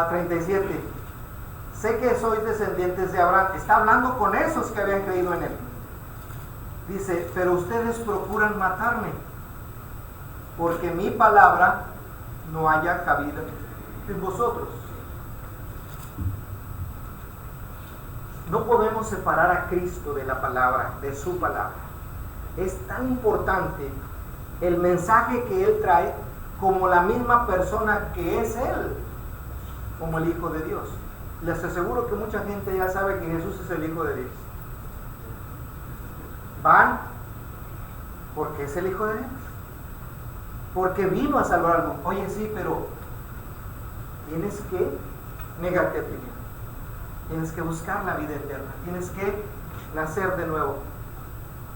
S4: 37, sé que sois descendientes de Abraham. Está hablando con esos que habían creído en él. Dice, pero ustedes procuran matarme, porque mi palabra no haya cabida en vosotros. No podemos separar a Cristo de la palabra, de su palabra. Es tan importante el mensaje que Él trae como la misma persona que es Él, como el Hijo de Dios. Les aseguro que mucha gente ya sabe que Jesús es el Hijo de Dios. Van porque es el Hijo de Dios, porque vino a salvar al mundo. Oye, sí, pero tienes que negarte a ti mismo. Tienes que buscar la vida eterna. Tienes que nacer de nuevo.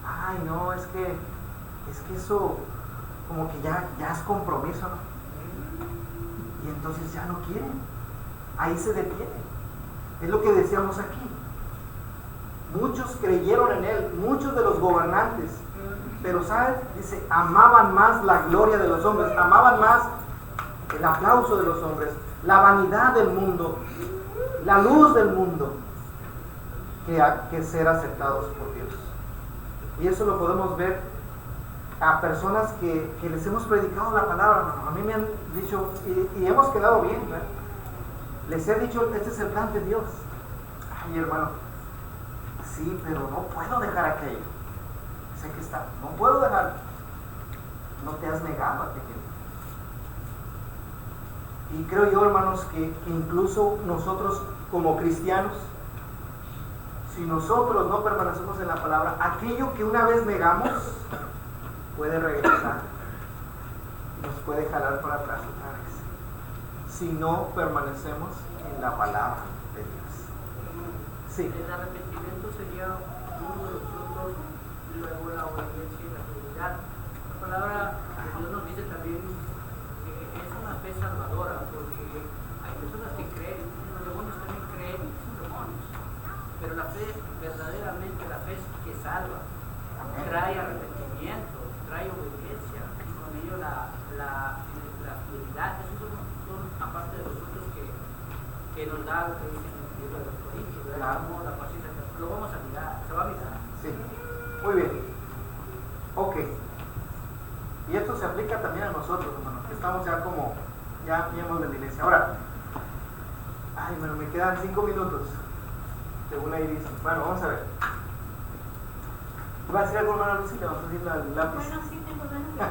S4: Ay, no, es que eso como que ya es compromiso, ¿no? Y entonces ya no quieren. Ahí se detiene. Es lo que decíamos aquí. Muchos creyeron en él, muchos de los gobernantes. Pero, ¿sabes? Dice, amaban más la gloria de los hombres, amaban más el aplauso de los hombres, la vanidad del mundo, la luz del mundo, que ser aceptados por Dios. Y eso lo podemos ver a personas que les hemos predicado la palabra, hermano. A mí me han dicho, y hemos quedado bien, ¿verdad? Les he dicho, este es el plan de Dios. Ay, hermano, sí, pero no puedo dejar aquello. Sé que está, no puedo dejar. No te has negado a ti mismo. Y creo yo, hermanos, que incluso nosotros como cristianos, si nosotros no permanecemos en la palabra, aquello que una vez negamos puede regresar, nos puede jalar para atrás otra vez, si no permanecemos en la palabra de Dios. Sí.
S9: El arrepentimiento sería uno de los frutos, luego la obediencia y la fidelidad. La palabra de Dios nos dice también que es una fe salvadora, porque hay personas que creen, los demonios también creen, son demonios, pero la fe, verdaderamente la fe que salva, trae arrepentimiento, trae obediencia, y con ello la fidelidad. Esos son aparte de los frutos que nos da lo que dice en el libro de los Corintios, el amor, la paciencia, lo vamos a mirar, se va a mirar.
S4: Sí, muy bien. Ok. Y esto se aplica también a nosotros, hermanos, que estamos ya como, ya miembros de la iglesia. Ahora, ay, bueno, me quedan 5 minutos, según ahí dice. Bueno, vamos a ver. ¿Va a decir algo, hermana Lucía? Vamos a decir el lápiz.
S8: Bueno, sí, tengo ganas de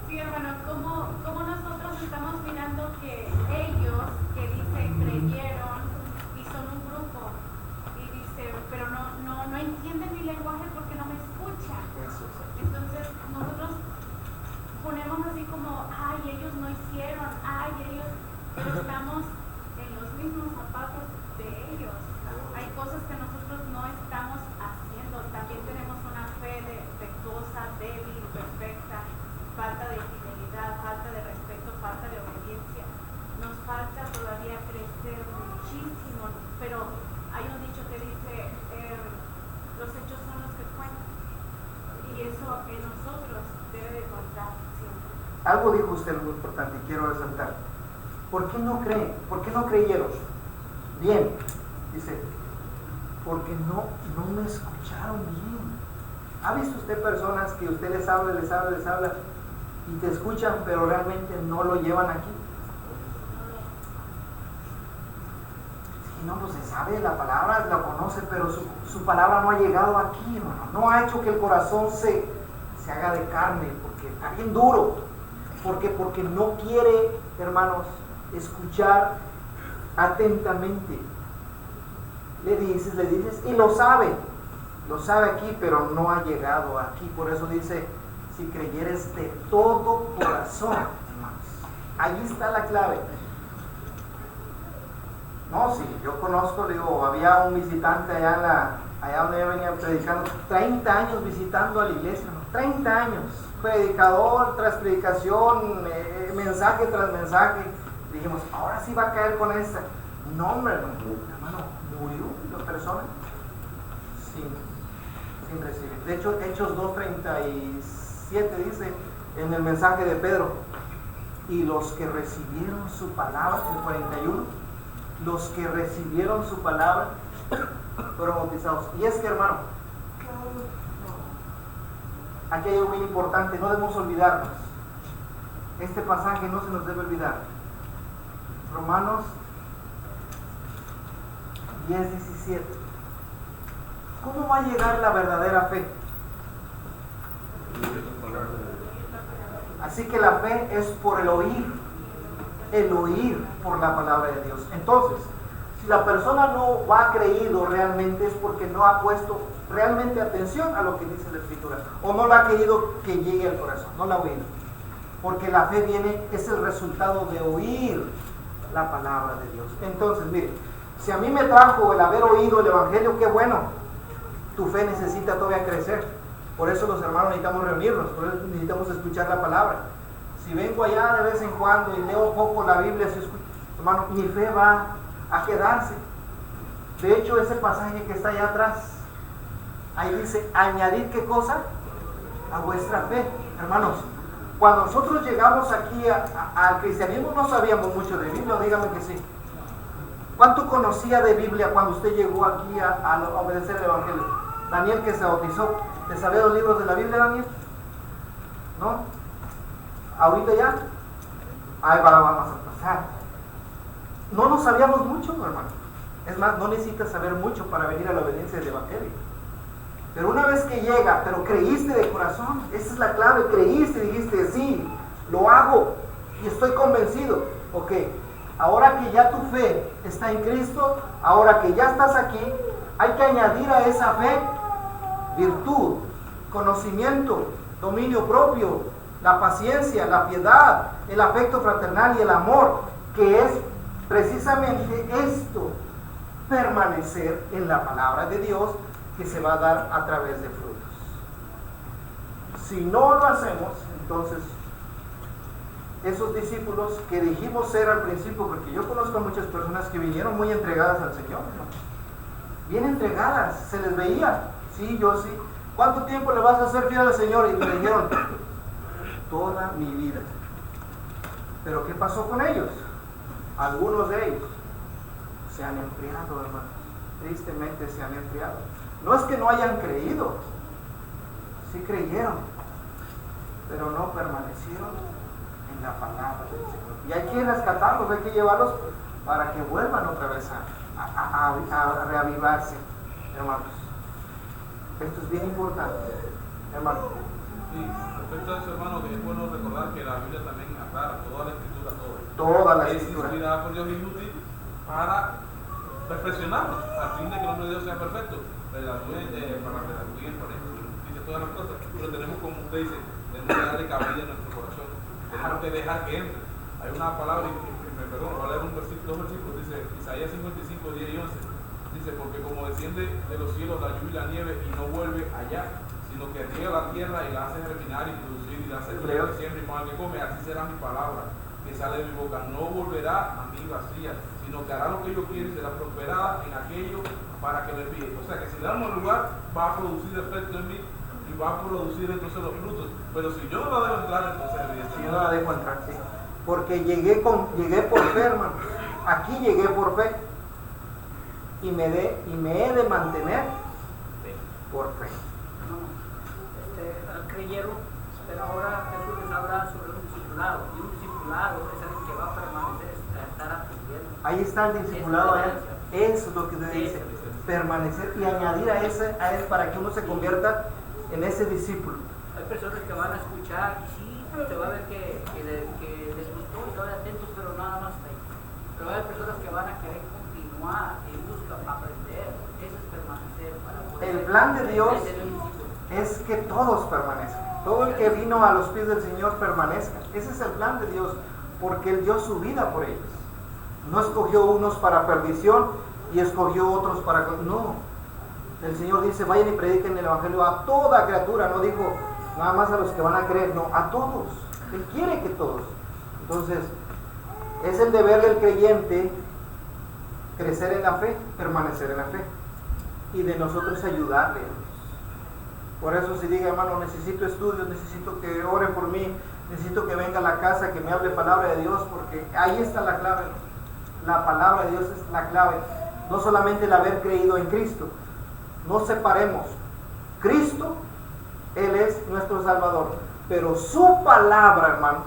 S8: Sí, hermano, como nosotros estamos mirando que ellos que dicen creyeron y son un grupo y dice, pero no entienden mi lenguaje porque no me escuchan. Entonces nosotros ponemos así como, ay, ellos no hicieron, ay, ellos, pero estamos en los mismos zapatos de ellos. Hay cosas que nosotros no estamos haciendo. También tenemos una fe defectuosa, débil, imperfecta, falta de fidelidad, falta de respeto, falta de obediencia. Nos falta todavía crecer muchísimo, pero hay un dicho que dice, los hechos son los que cuentan. Y eso en nosotros debe de contar siempre.
S4: Algo dijo usted muy importante y quiero resaltar. ¿Por qué no creen? ¿Por qué no creyeron? Bien, dice, porque no me escucharon bien. ¿Ha visto usted personas que usted les habla y te escuchan, pero realmente no lo llevan aquí? Sí, no, pues se sabe la palabra, la conoce, pero su palabra no ha llegado aquí, hermano. No ha hecho que el corazón se haga de carne, porque está bien duro. Porque no quiere, hermanos, escuchar atentamente. Le dices, y lo sabe aquí, pero no ha llegado aquí. Por eso dice, si creyeres de todo corazón, hermanos, ahí está la clave. No, sí, yo conozco, digo, había un visitante allá donde yo venía predicando, 30 años visitando a la iglesia, ¿no? 30 años, predicador tras predicación, mensaje tras mensaje. Dijimos, ahora sí va a caer con esta. No, hombre, hermano, murió la persona sin recibir. De hecho, Hechos 2:37 dice en el mensaje de Pedro, y los que recibieron su palabra, el 41, los que recibieron su palabra fueron bautizados. Y es que, hermano, aquí hay algo muy importante, no debemos olvidarnos. Este pasaje no se nos debe olvidar. Romanos 10:17. ¿Cómo va a llegar la verdadera fe? Así que la fe es por el oír por la palabra de Dios. Entonces, si la persona no ha creído realmente, es porque no ha puesto realmente atención a lo que dice la Escritura, o no la ha querido que llegue al corazón, no la ha oído. Porque la fe es el resultado de oír la palabra de Dios. Entonces, mire, si a mí me trajo el haber oído el Evangelio, qué bueno. Tu fe necesita todavía crecer. Por eso los hermanos necesitamos reunirnos, por eso necesitamos escuchar la palabra. Si vengo allá de vez en cuando y leo poco la Biblia, hermano, mi fe va a quedarse. De hecho, ese pasaje que está allá atrás, ahí dice, añadir ¿qué cosa? A vuestra fe. Hermanos, cuando nosotros llegamos aquí al cristianismo no sabíamos mucho de Biblia, dígame que sí. ¿Cuánto conocía de Biblia cuando usted llegó aquí a obedecer el Evangelio? Daniel, que se bautizó, ¿te sabía los libros de la Biblia, Daniel? ¿No? ¿Ahorita ya? Ahí vamos a pasar. No nos sabíamos mucho, hermano. Es más, no necesitas saber mucho para venir a la obediencia del Evangelio. Pero una vez que llega, pero creíste de corazón, esa es la clave, creíste y dijiste, sí, lo hago y estoy convencido. Ok, ahora que ya tu fe está en Cristo, ahora que ya estás aquí, hay que añadir a esa fe virtud, conocimiento, dominio propio, la paciencia, la piedad, el afecto fraternal y el amor, que es precisamente esto, permanecer en la palabra de Dios, que se va a dar a través de frutos. Si no lo hacemos, entonces esos discípulos que dijimos ser al principio, porque yo conozco a muchas personas que vinieron muy entregadas al Señor, ¿no? Bien entregadas, se les veía, sí, yo sí. ¿Cuánto tiempo le vas a hacer fiel al Señor? Y me dijeron, toda mi vida. Pero ¿qué pasó con ellos? Algunos de ellos se han enfriado, hermanos. Tristemente se han enfriado. No es que no hayan creído, sí creyeron, pero no permanecieron en la palabra del Señor. Y hay que rescatarlos, hay que llevarlos para que vuelvan otra vez a reavivarse, hermanos. Esto es bien importante, hermano.
S1: Sí, respecto a eso, hermano, que es bueno recordar que la Biblia también aclara toda la Escritura,
S4: toda la
S1: es
S4: Escritura
S1: inspirada por Dios y útil para perfeccionarnos, a fin de que el nombre de Dios sea perfecto, para redarguir, por ejemplo, dice todas las cosas, pero tenemos, como usted dice, tenemos que darle cabida en nuestro corazón, tenemos que dejar que entre. Hay una palabra, perdón, voy a leer dos versículos, dice Isaías 55, 10 y 11, dice, porque como desciende de los cielos la lluvia y la nieve y no vuelve allá, sino que riega la tierra y la hace germinar y producir y la hace florecer siempre y pan que come, así será mi palabra que sale de mi boca, no volverá a mí vacía, sino que hará lo que yo quiero y será prosperada en aquello para que le pide. O sea que si le damos lugar, va a producir efecto en mí y va a producir entonces los frutos. Pero si yo no la dejo entrar, entonces
S4: si yo no la dejo entrar, sí. Porque llegué por fe, hermano. Aquí llegué por fe. Y me he de mantener por fe.
S9: Creyeron, pero ahora Jesús les habla sobre un discipulado. Y un discipulado es alguien que va a permanecer, estar aprendiendo.
S4: Ahí está el discipulado, eso es lo que usted dice. Permanecer y añadir a ese para que uno se convierta en ese discípulo.
S9: Hay personas que van a escuchar y sí, se va a ver que les gustó y están atentos, pero nada más está ahí. Pero hay personas que van a querer continuar y buscan aprender. Eso es permanecer para poder.
S4: El plan de Dios es que todos permanezcan. Todo el que vino a los pies del Señor permanezca. Ese es el plan de Dios, porque Él dio su vida por ellos. No escogió unos para perdición y escogió otros para... No. El Señor dice, vayan y prediquen el Evangelio a toda criatura. No dijo nada más a los que van a creer, no, a todos. Él quiere que todos. Entonces, es el deber del creyente crecer en la fe, permanecer en la fe. Y de nosotros ayudarle. Por eso si diga, hermano, necesito estudios, necesito que ore por mí, Necesito que venga a la casa, que me hable palabra de Dios, porque ahí está la clave. La palabra de Dios es la clave. No solamente el haber creído en Cristo. No separemos. Cristo, Él es nuestro Salvador. Pero su palabra, hermanos,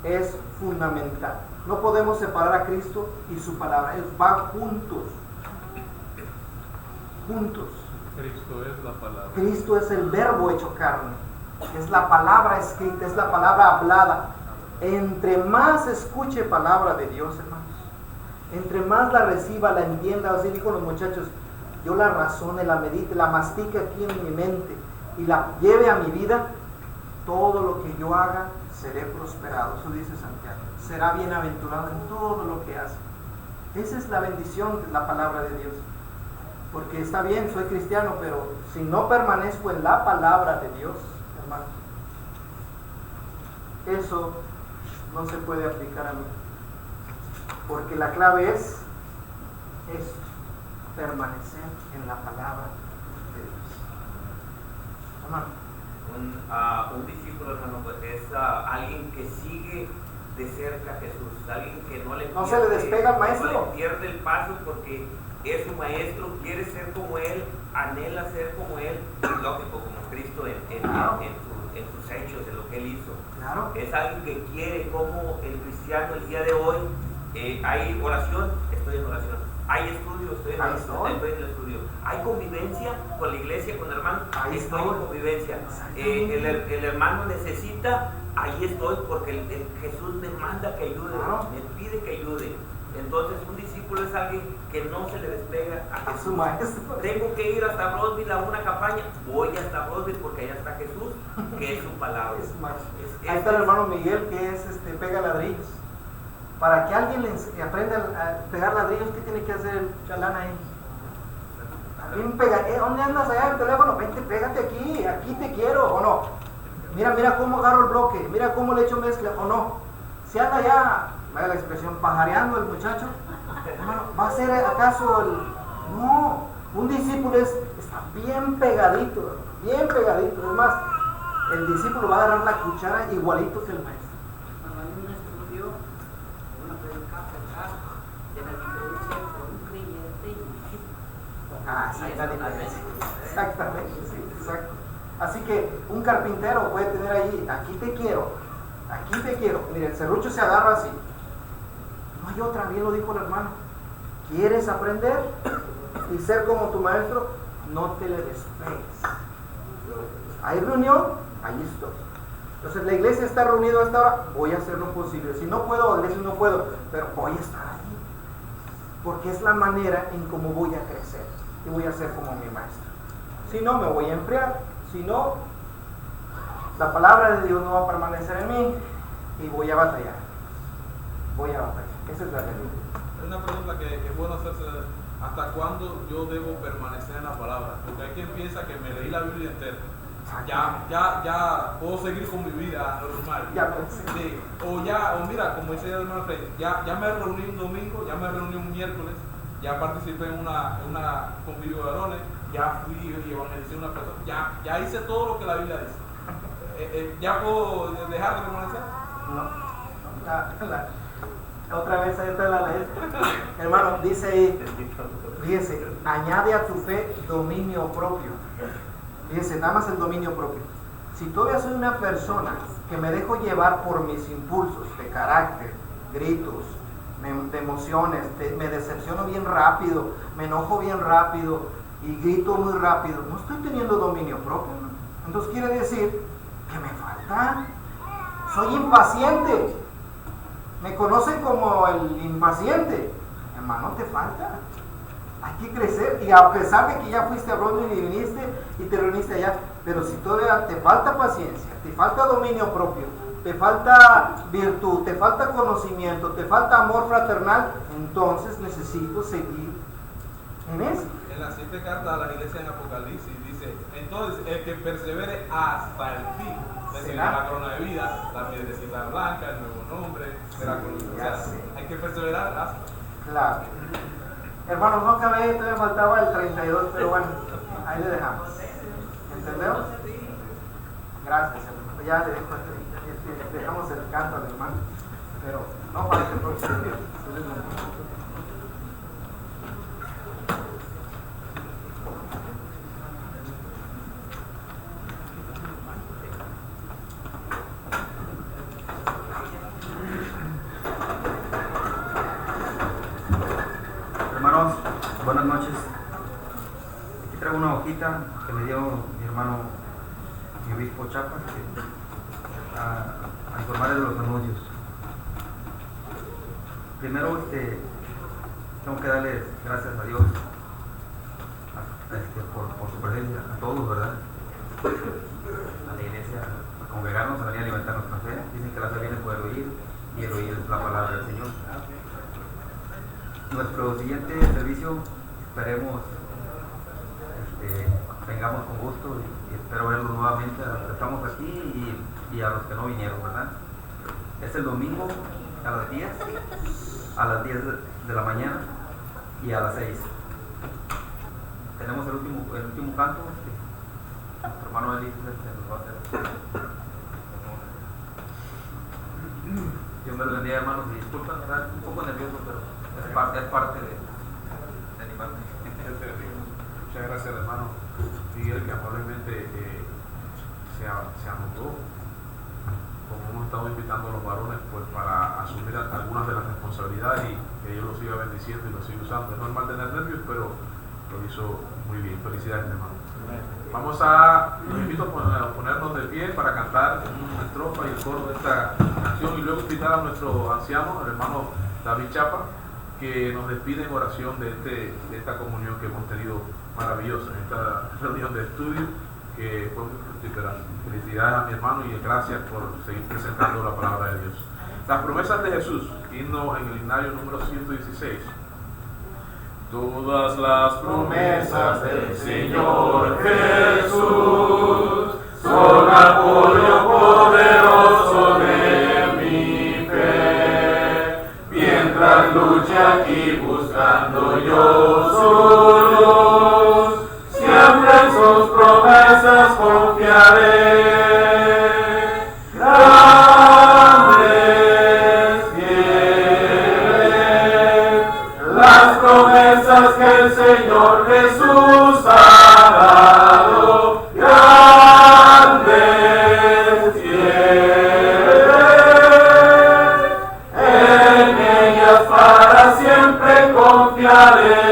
S4: es fundamental. No podemos separar a Cristo y su palabra. Van juntos. Juntos.
S1: Cristo es la palabra.
S4: Cristo es el verbo hecho carne. Es la palabra escrita, es la palabra hablada. Entre más escuche palabra de Dios, hermanos, entre más la reciba, la entienda, así dijo los muchachos, yo la razone, la medite, la mastique aquí en mi mente y la lleve a mi vida, todo lo que yo haga seré prosperado. Eso dice Santiago. Será bienaventurado en todo lo que hace. Esa es la bendición de la palabra de Dios. Porque está bien, soy cristiano, pero si no permanezco en la palabra de Dios, hermanos, eso no se puede aplicar a mí. Porque la clave es permanecer en la palabra de Dios. Hermano.
S2: Un discípulo, hermano, pues, es alguien que sigue de cerca a Jesús, alguien que no
S4: se le despega al maestro,
S2: no le pierde el paso porque es su maestro, quiere ser como él, anhela ser como él, lógico, como Cristo en sus hechos, en lo que él hizo.
S4: Claro.
S2: Es alguien que quiere, como el cristiano el día de hoy, hay oración, estoy en oración, hay estudio, estoy en el estudio, hay convivencia con la iglesia, con hermanos, estoy en convivencia, el hermano necesita, ahí estoy, porque Jesús me manda que ayude, me pide que ayude. Entonces un discípulo es alguien que no se le despega a Jesús.
S4: Su maestro.
S2: Tengo que ir hasta Brosville a una campaña, voy hasta Brosville porque allá está Jesús, que es su palabra.
S4: Ahí está el hermano Miguel, que es pega ladrillos. Para que alguien le aprenda a pegar ladrillos, ¿qué tiene que hacer el chalán ahí? ¿Dónde andas allá en el teléfono? Vente, pégate aquí te quiero, o no. Mira cómo agarro el bloque, mira cómo le echo mezcla, o no. Si anda ya, vaya la expresión, pajareando el muchacho, hermano, ¿va a ser acaso el...? No, un discípulo está bien pegadito. Es más, el discípulo va a agarrar la cuchara igualito que el maestro.
S9: Hay un estudio, una predica de la diferencia entre un creyente y un discípulo.
S4: Exactamente, sí, exacto. Así que un carpintero puede tener ahí, aquí te quiero. Mire, el serrucho se agarra así. No hay otra, bien lo dijo el hermano. ¿Quieres aprender y ser como tu maestro? No te le despegues. Hay reunión, ahí estoy. Entonces la iglesia está reunida a esta hora, voy a hacer lo posible. Si no puedo, a veces no puedo, pero voy a estar ahí. Porque es la manera en cómo voy a crecer y voy a ser como mi maestro. Si no, me voy a enfriar. Si no, la palabra de Dios no va a permanecer en mí y voy a batallar. Esa es la realidad.
S1: Es una pregunta que es bueno hacerse. ¿Hasta cuándo yo debo permanecer en la palabra? Porque hay quien piensa que me leí la Biblia entera. Ya puedo seguir con mi vida normal. Sí. O mira, como dice el hermano Fred, ya me reuní un domingo, ya me reuní un miércoles, ya participé en una convivio de varones, ya fui y evangelicé a una persona, ya hice todo lo que la Biblia dice. ¿Ya puedo dejar de permanecer?
S4: No. Otra vez ahí está la ley. Hermano, dice ahí, fíjese, añade a tu fe dominio propio. Fíjese, nada más el dominio propio. Si todavía soy una persona que me dejo llevar por mis impulsos de carácter, gritos, de emociones, me decepciono bien rápido, me enojo bien rápido y grito muy rápido, no estoy teniendo dominio propio, ¿no? Entonces quiere decir que me falta. Soy impaciente. Me conocen como el impaciente. Hermano, te falta. Hay que crecer. Y a pesar de que ya fuiste a Brooklyn y viniste y te reuniste allá, pero si todavía te falta paciencia, te falta dominio propio, te falta virtud, te falta conocimiento, te falta amor fraternal, entonces necesito seguir en eso.
S1: En la 7 carta a la iglesia en Apocalipsis dice, entonces el que persevere hasta el fin recibirá la corona de vida, la piedrecita blanca, el nuevo nombre, será conocido. Hay que perseverar hasta.
S4: Claro. Hermanos, no acabé, todavía faltaba el 32, pero bueno, ahí le dejamos. ¿Entendemos? Gracias, hermano. Ya le dejo hasta ahí. dejamos el canto al hermano, pero no falta el próximo día.
S10: Hermanos, buenas noches. Aquí traigo una hojita que me dio mi hermano, mi obispo Chapa, a informarles de los anuncios. Primero, tengo que darles gracias a Dios por su presencia, a todos, ¿verdad? A la iglesia, a congregarnos, a venir a alimentar nuestra fe. Dicen que la fe viene por el oír, y el oír es la palabra del Señor. Nuestro siguiente servicio, esperemos vengamos con gusto y espero verlos nuevamente a los que estamos aquí y a los que no vinieron, ¿verdad? Es el domingo a las 10 de la mañana y a las 6. Tenemos el último canto, nuestro hermano Elías nos va a hacer. Dios me los bendiga, hermanos, y disculpen, ¿verdad? Un poco nervioso, pero es parte de animarme.
S1: Muchas gracias, hermano Miguel, que amablemente se anotó. Como hemos estado invitando a los varones pues, para asumir algunas de las responsabilidades y que Dios los siga bendiciendo y los siga usando. Es normal tener nervios, pero lo hizo muy bien. Felicidades, hermano. Los invito a ponernos de pie para cantar una estrofa y el coro de esta canción y luego invitar a nuestro anciano, el hermano David Chapa, que nos despide en oración de esta comunión que hemos tenido maravillosa, en esta reunión de estudio que fue muy fructífera. Felicidades a mi hermano y gracias por seguir presentando la palabra de Dios. Las promesas de Jesús, himno en el himnario número 116.
S3: Todas las promesas del Señor Jesús son apoyo poderoso de mi fe. Mientras luche aquí buscando yo su luz, siempre en sus promesas confiaré. Promesas que el Señor Jesús ha dado, grandes fieles, en ellas para siempre confiaré.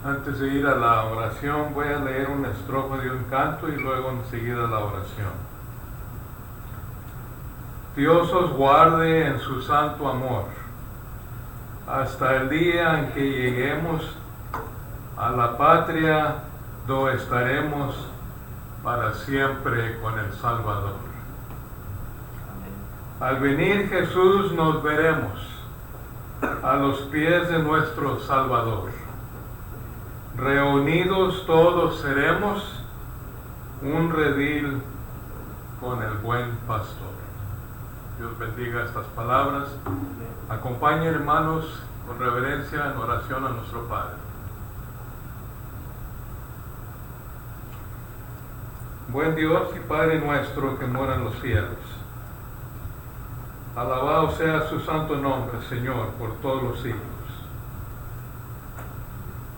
S5: Antes de ir a la oración, voy a leer una estrofa de un canto y luego enseguida la oración. Dios os guarde en su santo amor, hasta el día en que lleguemos a la patria donde estaremos para siempre con el Salvador. Al venir Jesús nos veremos a los pies de nuestro Salvador. Reunidos todos seremos un redil con el buen pastor. Dios bendiga estas palabras. Acompañen, hermanos, con reverencia en oración a nuestro Padre. Buen Dios y Padre nuestro que mora en los cielos, alabado sea su santo nombre, Señor, por todos los siglos.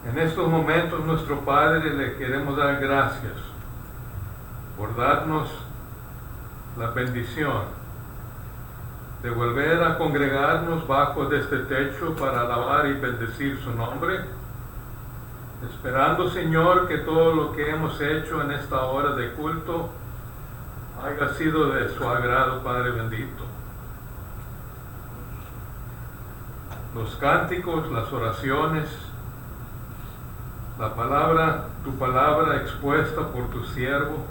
S5: En estos momentos, nuestro Padre, le queremos dar gracias por darnos la bendición de volver a congregarnos bajo de este techo para alabar y bendecir su nombre, esperando, Señor, que todo lo que hemos hecho en esta hora de culto haya sido de su agrado, Padre bendito. Los cánticos, las oraciones, la palabra, tu palabra expuesta por tu siervo.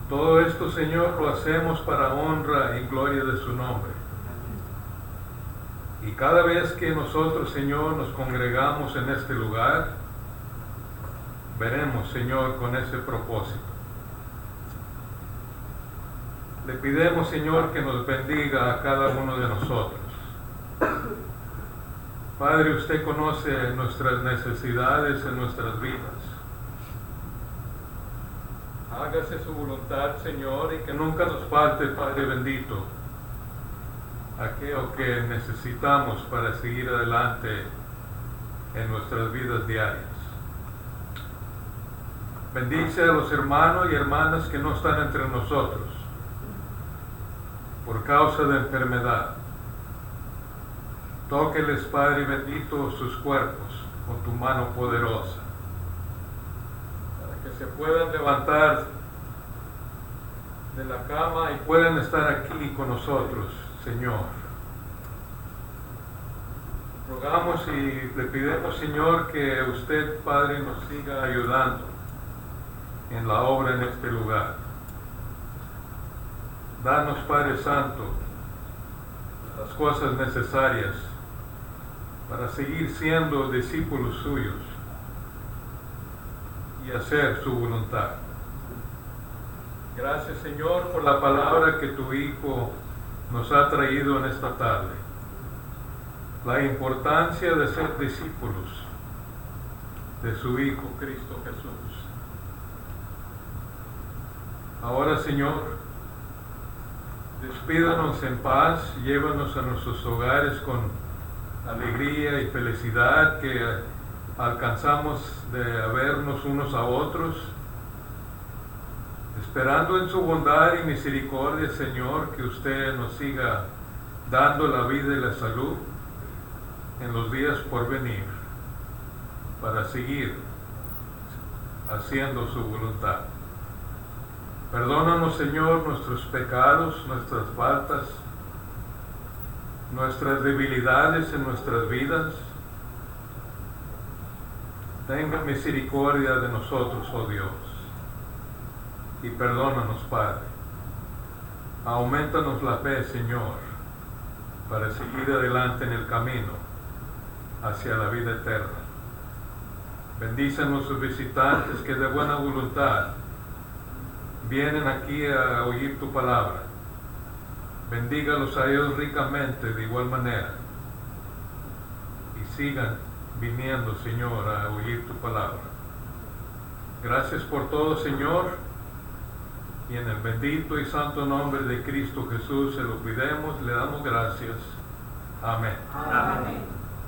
S5: Todo esto, Señor, lo hacemos para honra y gloria de su nombre. Y cada vez que nosotros, Señor, nos congregamos en este lugar, veremos, Señor, con ese propósito.
S11: Le pidemos, Señor, que nos bendiga a cada uno de nosotros. Padre, usted conoce nuestras necesidades en nuestras vidas. Hágase su voluntad, Señor, y que nunca nos falte, Padre bendito, aquello que necesitamos para seguir adelante en nuestras vidas diarias. Bendice a los hermanos y hermanas que no están entre nosotros por causa de enfermedad. Tóqueles, Padre bendito, sus cuerpos con tu mano poderosa, para que se puedan levantar de la cama y puedan estar aquí con nosotros, Señor. Rogamos y le pedimos, Señor, que usted, Padre, nos siga ayudando en la obra en este lugar. Danos, Padre Santo, las cosas necesarias para seguir siendo discípulos suyos y hacer su voluntad. Gracias, Señor, por la palabra que tu Hijo nos ha traído en esta tarde. La importancia de ser discípulos de su Hijo Cristo Jesús. Ahora, Señor, despídanos en paz, llévanos a nuestros hogares con alegría y felicidad que alcanzamos de vernos unos a otros, esperando en su bondad y misericordia, Señor, que usted nos siga dando la vida y la salud en los días por venir, para seguir haciendo su voluntad. Perdónanos, Señor, nuestros pecados, nuestras faltas, nuestras debilidades en nuestras vidas. Tenga misericordia de nosotros, oh Dios, y perdónanos, Padre. Aumentanos la fe, Señor, para seguir adelante en el camino hacia la vida eterna. Bendice a nuestros visitantes que de buena voluntad vienen aquí a oír tu palabra. Bendígalos a ellos ricamente de igual manera y sigan viniendo, Señor, a oír tu palabra. Gracias por todo, Señor, y en el bendito y santo nombre de Cristo Jesús se lo pidemos, le damos gracias. Amén.
S2: Amén.